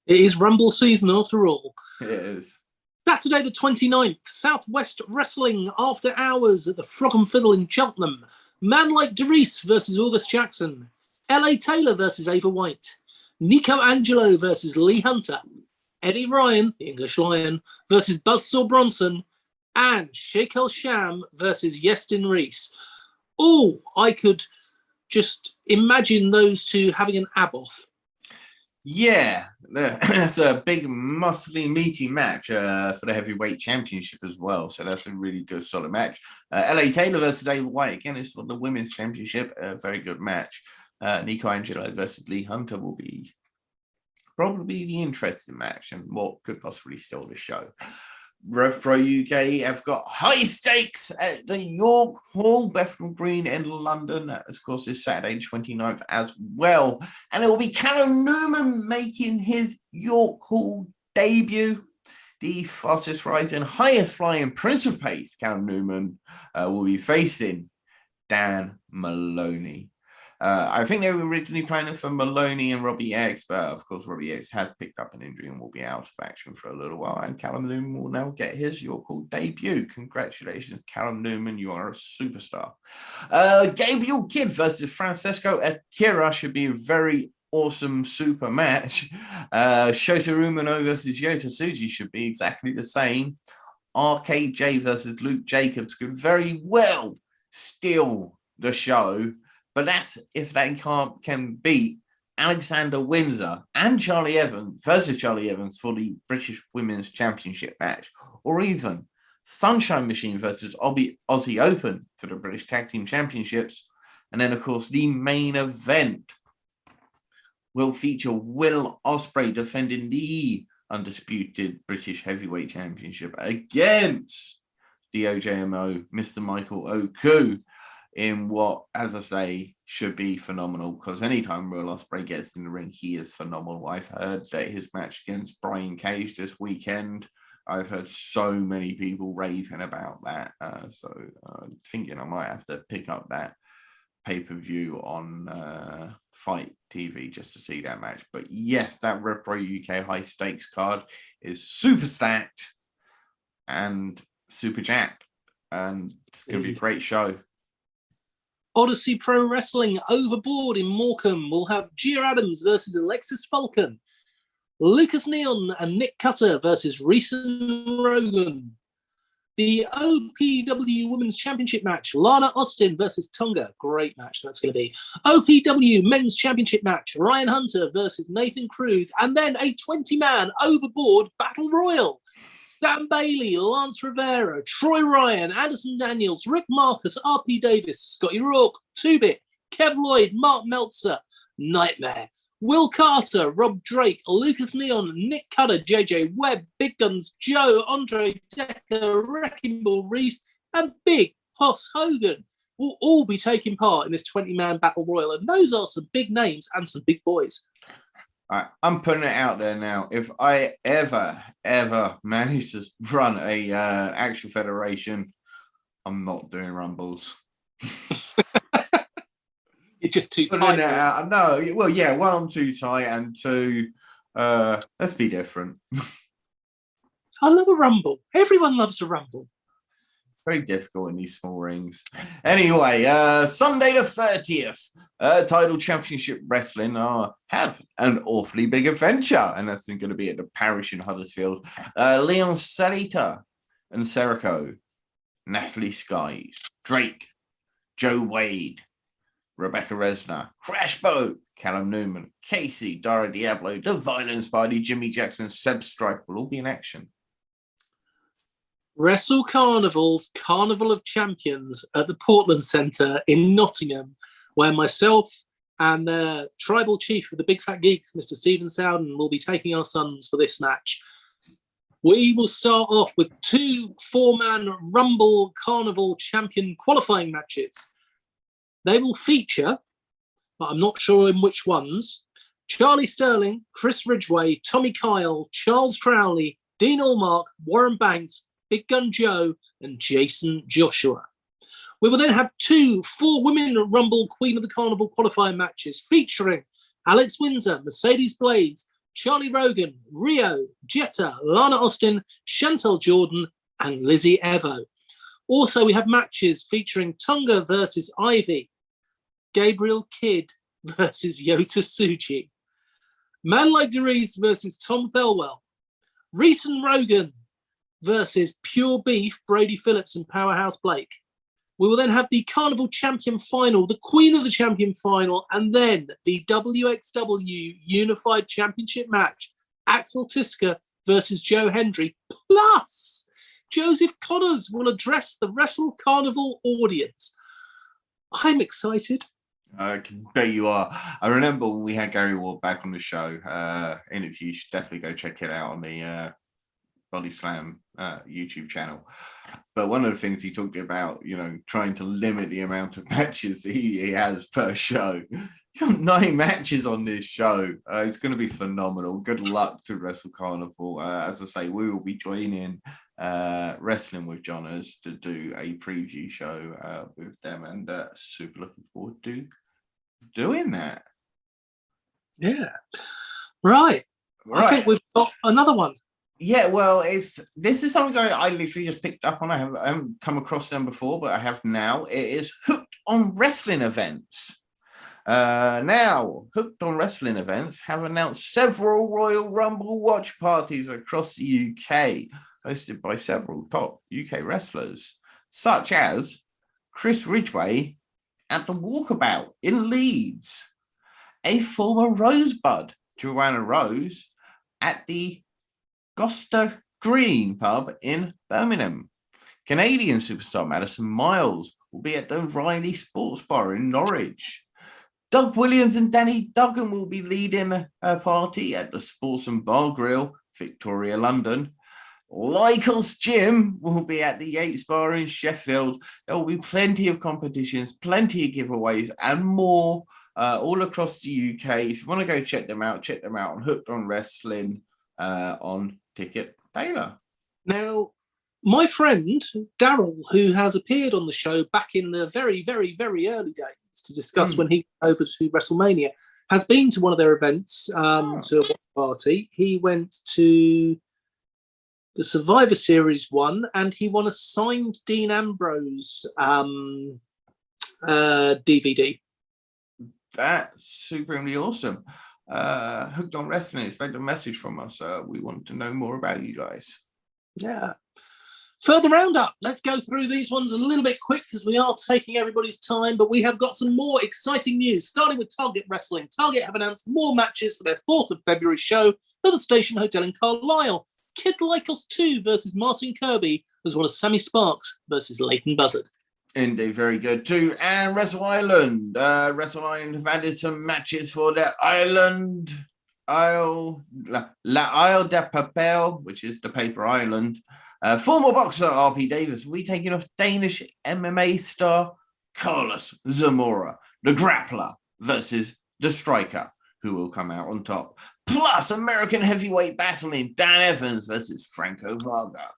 It is Rumble season after all. It is. Saturday the 29th, Southwest Wrestling After Hours at the Frog and Fiddle in Cheltenham. Man Like Doris versus August Jackson. LA Taylor versus Ava White. Nico Angelo versus Lee Hunter. Eddie Ryan, the English Lion, versus Buzzsaw Bronson. and Sheikh El Sham versus Yestin Reese. Oh, I could just imagine those two having an ab-off. Yeah, that's a big, muscly, meaty match for the heavyweight championship as well. So that's a really good, solid match. LA Taylor versus Ava White again is for the women's championship. A very good match. Nico Angelo versus Lee Hunter will be probably the interesting match and what could possibly steal the show. Rev Pro UK have got high stakes at the York Hall, Bethnal Green in London. That, of course, is Saturday 29th as well. And it will be Callum Newman making his York Hall debut. The fastest rising, highest flying Prince of Pace, Callum Newman, will be facing Dan Maloney. I think they were originally planning for Maloney and Robbie X, but of course Robbie X has picked up an injury and will be out of action for a little while. And Callum Newman will now get his York Hall debut. Congratulations, Callum Newman, you are a superstar. Gabriel Kidd versus Francesco Akira should be a very awesome super match. Shota Umino versus Yota Tsuji should be exactly the same. RKJ versus Luke Jacobs could very well steal the show. But that's if they can beat Alexander Windsor and Charli Evans versus Charli Evans for the British Women's Championship match, or even Sunshine Machine versus Aussie Open for the British Tag Team Championships. And then, of course, the main event will feature Will Ospreay defending the undisputed British Heavyweight Championship against the OJMO, Mr. Michael Oku, in what, as I say, should be phenomenal, because anytime Will Ospreay gets in the ring, he is phenomenal. I've heard that his match against Brian Cage this weekend, I've heard so many people raving about that. So thinking I might have to pick up that pay-per-view on Fight TV just to see that match. But yes, that Rev Pro UK high stakes card is super stacked and super jacked, and it's going to be a great show. Odyssey Pro Wrestling Overboard in Morecambe will have Gia Adams versus Alexis Falcon, Lucas Neon and Nick Cutter versus Reese and Rogan. The OPW Women's Championship match, Lana Austin versus Tonga. Great match that's going to be. OPW Men's Championship match, Ryan Hunter versus Nathan Cruz. And then a 20-man Overboard Battle Royal. Sam Bailey, Lance Rivera, Troy Ryan, Anderson Daniels, Rick Marcus, RP Davis, Scotty Rourke, 2-Bit, Kev Lloyd, Mark Meltzer, Nightmare, Will Carter, Rob Drake, Lucas Neon, Nick Cutter, JJ Webb, Big Guns, Joe, Andre Decker, Wrecking Ball Reese, and Big Hoss Hogan will all be taking part in this 20-man Battle Royal. And those are some big names and some big boys. I'm putting it out there now. If I ever manage to run a actual federation, I'm not doing rumbles. You're just too tight. No, well, yeah, one, I'm too tight, and two, let's be different. I love a rumble. Everyone loves a rumble. It's very difficult in these small rings. Anyway, Sunday the 30th, Title Championship Wrestling have an awfully big adventure, and that's going to be at the Parish in Huddersfield. Leon Salita and Serico, Natalie Skies, Drake, Joe Wade, Rebecca Resner, Crash Boat, Callum Newman, Kacey, Dara Diablo, The Violence Party, Jimmy Jackson, Seb Strife will all be in action. Wrestle Carnival's Carnival of Champions at the Portland Centre in Nottingham, where myself and the tribal chief of the Big Fat Geeks, Mr. Stephen Sowden, will be taking our sons for this match. We will start off with 2 4-man Rumble Carnival Champion qualifying matches. They will feature, but I'm not sure in which ones, Charlie Sterling, Chris Ridgway, Tommy Kyle, Charles Crowley, Dean Allmark, Warren Banks, Big Gun Joe, and Jason Joshua. We will then have 2 4-women Rumble Queen of the Carnival qualifying matches featuring Alex Windsor, Mercedes Blades, Charlie Rogan, Rio, Jetta, Lana Austin, Chantal Jordan, and Lizzy Evo. Also, we have matches featuring Tonga versus Ivy, Gabriel Kidd versus Yota Tsuji, Man Like DeReese versus Tom Thelwell, Reese and Rogan versus Pure Beef, Brady Phillips and Powerhouse Blake. We will then have the Carnival Champion Final, the Queen of the Champion Final, and then the WXW Unified Championship match, Axel Tischer versus Joe Hendry. Plus, Joseph Connors will address the Wrestle Carnival audience. I'm excited. I can bet you are. I remember when we had Gary Ward back on the show interview. You should definitely go check it out on the Bodyslam YouTube channel. But one of the things he talked about, trying to limit the amount of matches he has per show. You got 9 matches on this show. It's going to be phenomenal. Good luck to Wrestle Carnival. As I say, we will be joining Wrestling with Johners to do a preview show with them, and super looking forward to doing that. Yeah. Right. I think we've got another one. Yeah, well, this is something I literally just picked up on. I haven't come across them before, but I have now. It is Hooked on Wrestling Events. Now, Hooked on Wrestling Events have announced several Royal Rumble watch parties across the UK, hosted by several top UK wrestlers, such as Chris Ridgway at the Walkabout in Leeds, a former Rosebud, Joanna Rose, at the Gloucester Green pub in Birmingham. Canadian superstar Madison Miles will be at the Riley Sports Bar in Norwich. Doug Williams and Danny Duggan will be leading a party at the Sports and Bar Grill, Victoria, London. Lycos Gym will be at the Yates Bar in Sheffield. There will be plenty of competitions, plenty of giveaways, and more all across the UK. If you want to go check them out on Hooked on Wrestling on Ticket Taylor. Now, my friend Daryl, who has appeared on the show back in the very, very, very early days to discuss when he went over to WrestleMania, has been to one of their events, to a watch party. He went to the Survivor Series one, and he won a signed Dean Ambrose DVD. That's supremely awesome. Hooked on Wrestling, expect a message from us. We want to know more about you guys. Yeah. Further roundup. Let's go through these ones a little bit quick because we are taking everybody's time, but we have got some more exciting news, starting with Target Wrestling. Target have announced more matches for their 4th of February show at the Station Hotel in Carlisle. Kid Lycos 2 versus Martin Kirby, as well as Sammy Sparks versus Leighton Buzzard. Indeed, very good too. And Wrestle Island. Wrestle Island have added some matches for their island, La Isle de Papel, which is the paper island. Former boxer RP Davis will be taking off Danish MMA star Carlos Zamora, the grappler, versus the striker, who will come out on top. Plus, American heavyweight battling Dan Evans versus Franco Varga.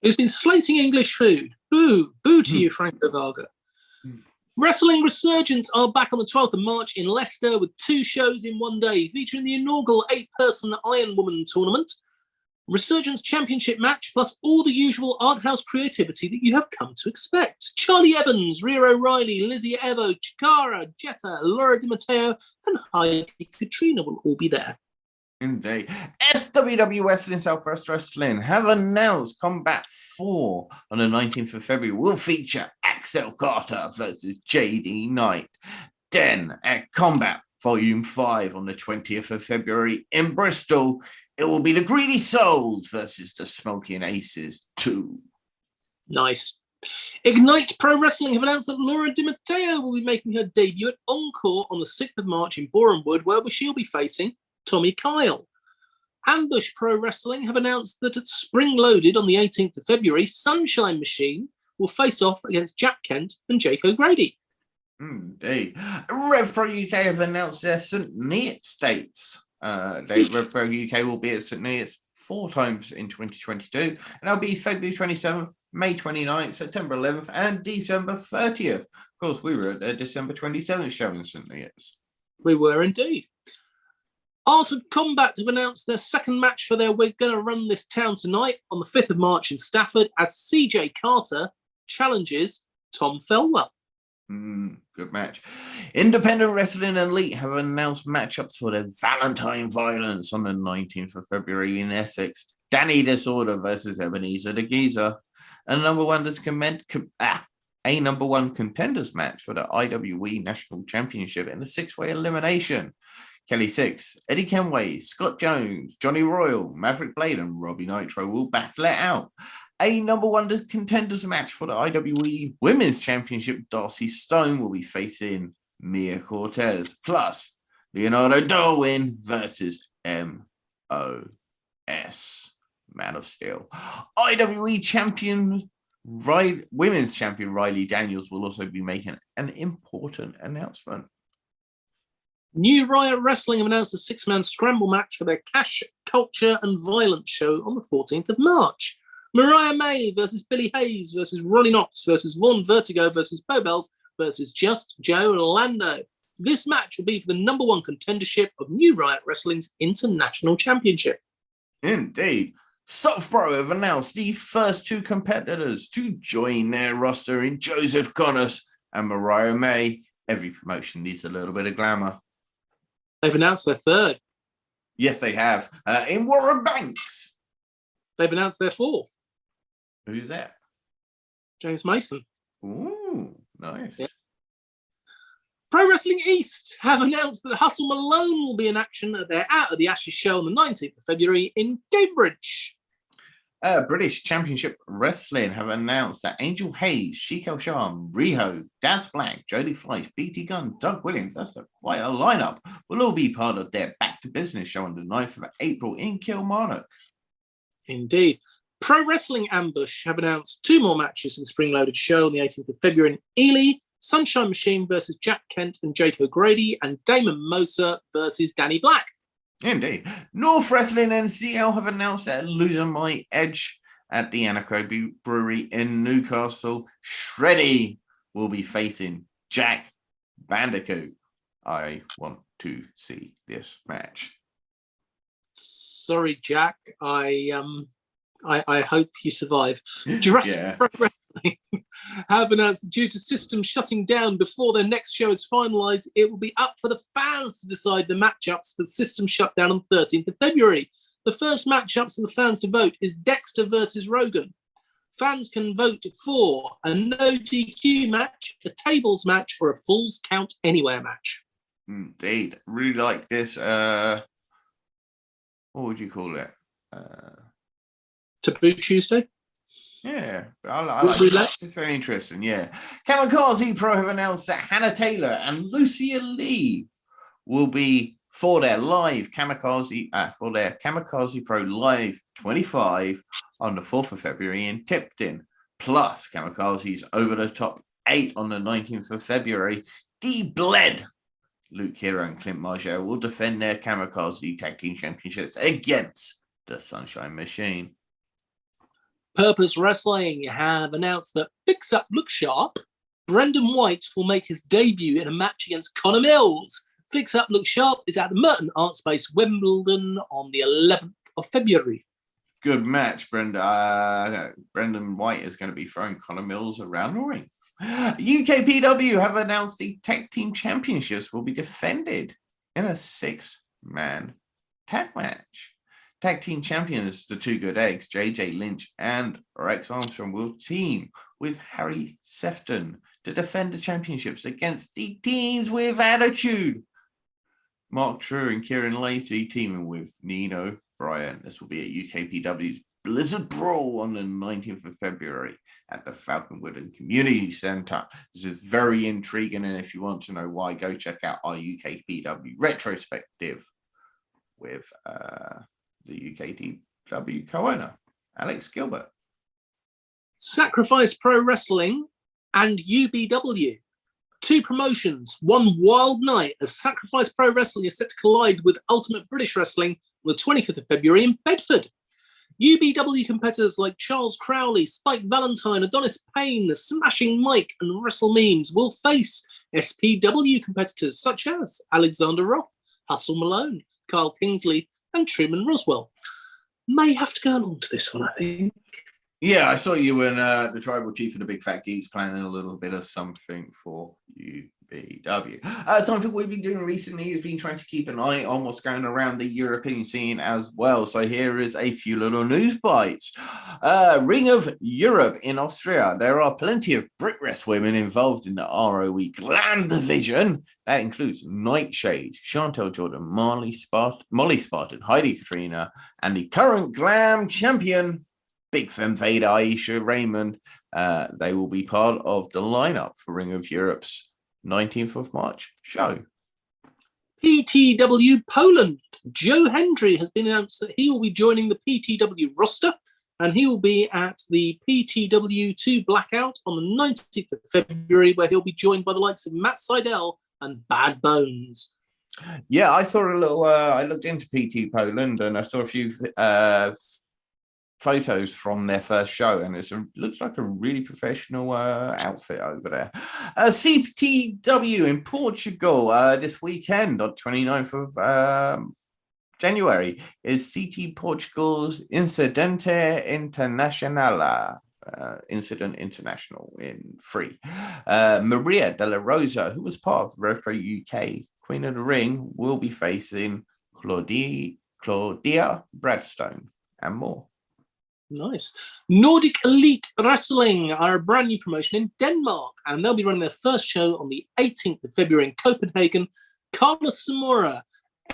Who's been slating English food. Boo. Boo to you, Franco Varga. Wrestling Resurgence are back on the 12th of March in Leicester with 2 shows in one day, featuring the inaugural 8-person Iron Woman tournament, Resurgence Championship match, plus all the usual art house creativity that you have come to expect. Charli Evans, Rhea O'Reilly, Lizzy Evo, Chikara, Jetta, Laura Di Matteo, and Heidi Katrina will all be there. Indeed. SWW Wrestling Southwest Wrestling have announced Combat 4 on the 19th of February will feature Axel Carter versus JD Knight. Then at Combat Volume 5 on the 20th of February in Bristol, it will be the Greedy Souls versus the Smoking Aces 2. Nice. Ignite Pro Wrestling have announced that Laura Di Matteo will be making her debut at Encore on the 6th of March in Boreham Wood, where she'll be facing Tommy Kyle. Ambush Pro Wrestling have announced that at Spring Loaded on the 18th of February, Sunshine Machine will face off against Jack Kent and Jake O'Grady. Indeed. Rev Pro UK have announced their St. Neots dates. Rev Pro UK will be at St. Neots 4 times in 2022, and that'll be February 27th, May 29th, September 11th, and December 30th. Of course, we were at their December 27th show in St. Neots. We were indeed. Art of Combat have announced their second match for their We're Gonna Run This Town Tonight on the 5th of March in Stafford as CJ Carter challenges Tom Felwell. Good match. Independent Wrestling Elite have announced matchups for their Valentine Violence on the 19th of February in Essex. Danny Disorder versus Ebenezer the Geezer. And a number one contenders match for the IWE National Championship in the 6-way elimination. Kelly Six, Eddie Kenway, Scott Jones, Johnny Royal, Maverick Blade, and Robbie Nitro will battle it out. A number one contenders match for the IWE Women's Championship. Darcy Stone will be facing Mia Cortez, plus Leonardo Darwin versus MOS, Man of Steel. IWE champion, Women's Champion Riley Daniels will also be making an important announcement. New Riot Wrestling have announced a 6-man scramble match for their Cash, Culture and Violence show on the 14th of March. Mariah May versus Billy Hayes versus Ronnie Knox versus Vaughn Vertigo versus Pobels versus Just Joe Lando. This match will be for the number one contendership of New Riot Wrestling's International Championship. Indeed. Southborough have announced the first 2 competitors to join their roster in Joseph Connors and Mariah May. Every promotion needs a little bit of glamour. They've announced their third. Yes, they have. In Warren Banks. They've announced their fourth. Who's that? James Mason. Ooh, nice. Yeah. Pro Wrestling East have announced that Hustle Malone will be in action at their Out of the Ashes show on the 19th of February in Cambridge. British Championship Wrestling have announced that Angel Hayze, Sheik El Sham, Riho, Daz Black, Jody Fleisch, BT Gunn, Doug Williams, that's quite a lineup, will all be part of their Back to Business show on the 9th of April in Kilmarnock. Indeed. Pro Wrestling Ambush have announced 2 more matches in the spring-loaded show on the 18th of February in Ely. Sunshine Machine versus Jack Kent and Jake O'Grady, and Damon Moser versus Danny Black. Indeed. North Wrestling NCL have announced that losing my edge at the Anaco Brewery in Newcastle, Shreddy will be facing Jack Bandicoot. I want to see this match. Sorry, Jack. I hope you survive. Jurassic Pro Wrestling have announced that due to systems shutting down before their next show is finalised, it will be up for the fans to decide the matchups for the system shutdown on 13th of February. The first matchups for the fans to vote is Dexter versus Rogan. Fans can vote for a no DQ match, a tables match, or a Falls Count Anywhere match. Indeed. Really like this. What would you call it? Taboo Tuesday? Yeah, I like it. It's very interesting, yeah. Kamikaze Pro have announced that Hannah Taylor and Lucia Lee will be for their Kamikaze Pro Live 25 on the 4th of February in Tipton. Plus, Kamikaze's Over the Top 8 on the 19th of February. D Bled, Luke Hero and Clint Marshall will defend their Kamikaze Tag Team Championships against the Sunshine Machine. Purpose Wrestling have announced that Fix Up Look Sharp, Brendan White will make his debut in a match against Connor Mills. Fix Up Look Sharp is at the Merton Art Space, Wimbledon on the 11th of February. Good match, Brenda. Brendan White is going to be throwing Connor Mills around the ring. UKPW have announced the Tag Team Championships will be defended in a 6-man tag match. Tag Team Champions, the Two Good Eggs, JJ Lynch and Rex Armstrong will team with Harry Sefton to defend the championships against the Teens with Attitude. Mark True and Kieran Lacey teaming with Nino Bryan. This will be at UKPW's Blizzard Brawl on the 19th of February at the Falconwood and Community Centre. This is very intriguing, and if you want to know why, go check out our UKPW retrospective with the UKPW co-owner, Alex Gilbert. Sacrifice Pro Wrestling and UBW. 2 promotions, one wild night as Sacrifice Pro Wrestling is set to collide with Ultimate British Wrestling on the 25th of February in Bedford. UBW competitors like Charles Crowley, Spike Valentine, Adonis Payne, Smashing Mike and Wrestle Memes will face SPW competitors such as Alexander Roth, Hustle Malone, Carl Kingsley and Truman Roswell. May have to go along to this one, I think. Yeah, I saw you and the Tribal Chief and the Big Fat Geeks planning a little bit of something for BW. Something we've been doing recently has been trying to keep an eye on what's going around the European scene as well. So here is a few little news bites. Ring of Europe in Austria. There are plenty of Brit Wres women involved in the ROE Glam division. That includes Nightshade, Chantal Jordan, Mollie Sparton, Heidi Katrina, and the current Glam champion, Big Femme Vader, Aisha Raymond. They will be part of the lineup for Ring of Europe's 19th of March show. PTW Poland. Joe Hendry has been announced that he will be joining the PTW roster, and he will be at the PTW 2 Blackout on the 19th of February, where he'll be joined by the likes of Matt Seidel and Bad Bones. Yeah, I saw a little, I looked into PT Poland and I saw a few photos from their first show, and it looks like a really professional outfit over there. CTW in Portugal this weekend on 29th of January is CT Portugal's Incidente Internacional. Incident International in free. Maria de la Rosa, who was part of Retro UK Queen of the Ring, will be facing Claudia Bradstone and more. Nice. Nordic Elite Wrestling are a brand new promotion in Denmark, and they'll be running their first show on the 18th of February in Copenhagen. Carlos Zamora,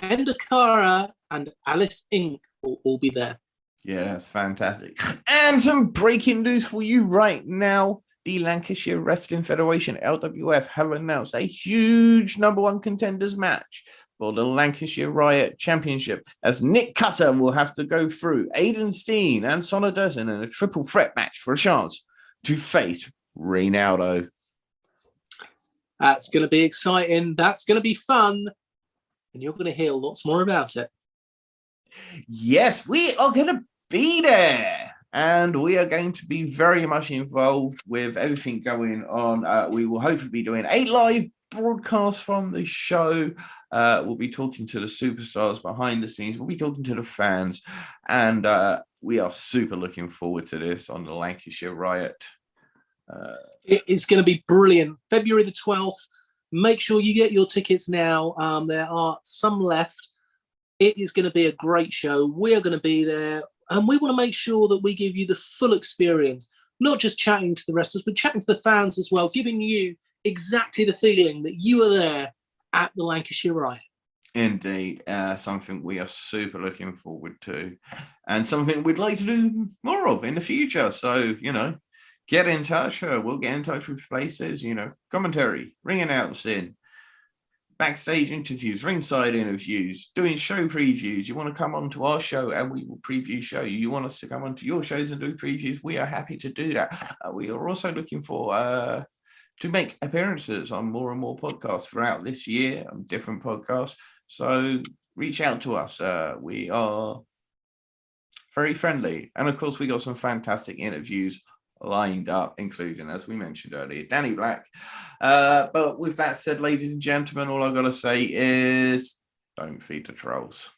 Endakara, and Alice Inc. will all be there. Yeah, that's fantastic. And some breaking news for you right now. The Lancashire Wrestling Federation, LWF, have announced a huge #1 contenders match for the Lancashire Riot Championship, as Nick Cutter will have to go through Aidan Steen and Sonner Dersen in a triple threat match for a chance to face Reynaldo. That's going to be exciting. That's going to be fun. And you're going to hear lots more about it. Yes, we are going to be there. And we are going to be very much involved with everything going on. We will hopefully be doing a live broadcast from the show. We'll be talking to the superstars behind the scenes. We'll be talking to the fans. And we are super looking forward to this on the Lancashire Riot. It's going to be brilliant. February the 12th. Make sure you get your tickets now. There are some left. It is going to be a great show. We're going to be there. And we want to make sure that we give you the full experience, not just chatting to the wrestlers, but chatting to the fans as well, giving you exactly the feeling that you are there at the Lancashire Riot. Indeed, something we are super looking forward to, and something we'd like to do more of in the future. So, get in touch. We'll get in touch with places, commentary, ring announcing, backstage interviews, ringside interviews, doing show previews. You want to come on to our show and we will preview show you. You want us to come on to your shows and do previews, we are happy to do that. We are also looking for to make appearances on more and more podcasts throughout this year, on different podcasts. So reach out to us. We are very friendly. And of course, we got some fantastic interviews lined up, including, as we mentioned earlier, Danny Black. But with that said, ladies and gentlemen, all I've got to say is don't feed the trolls.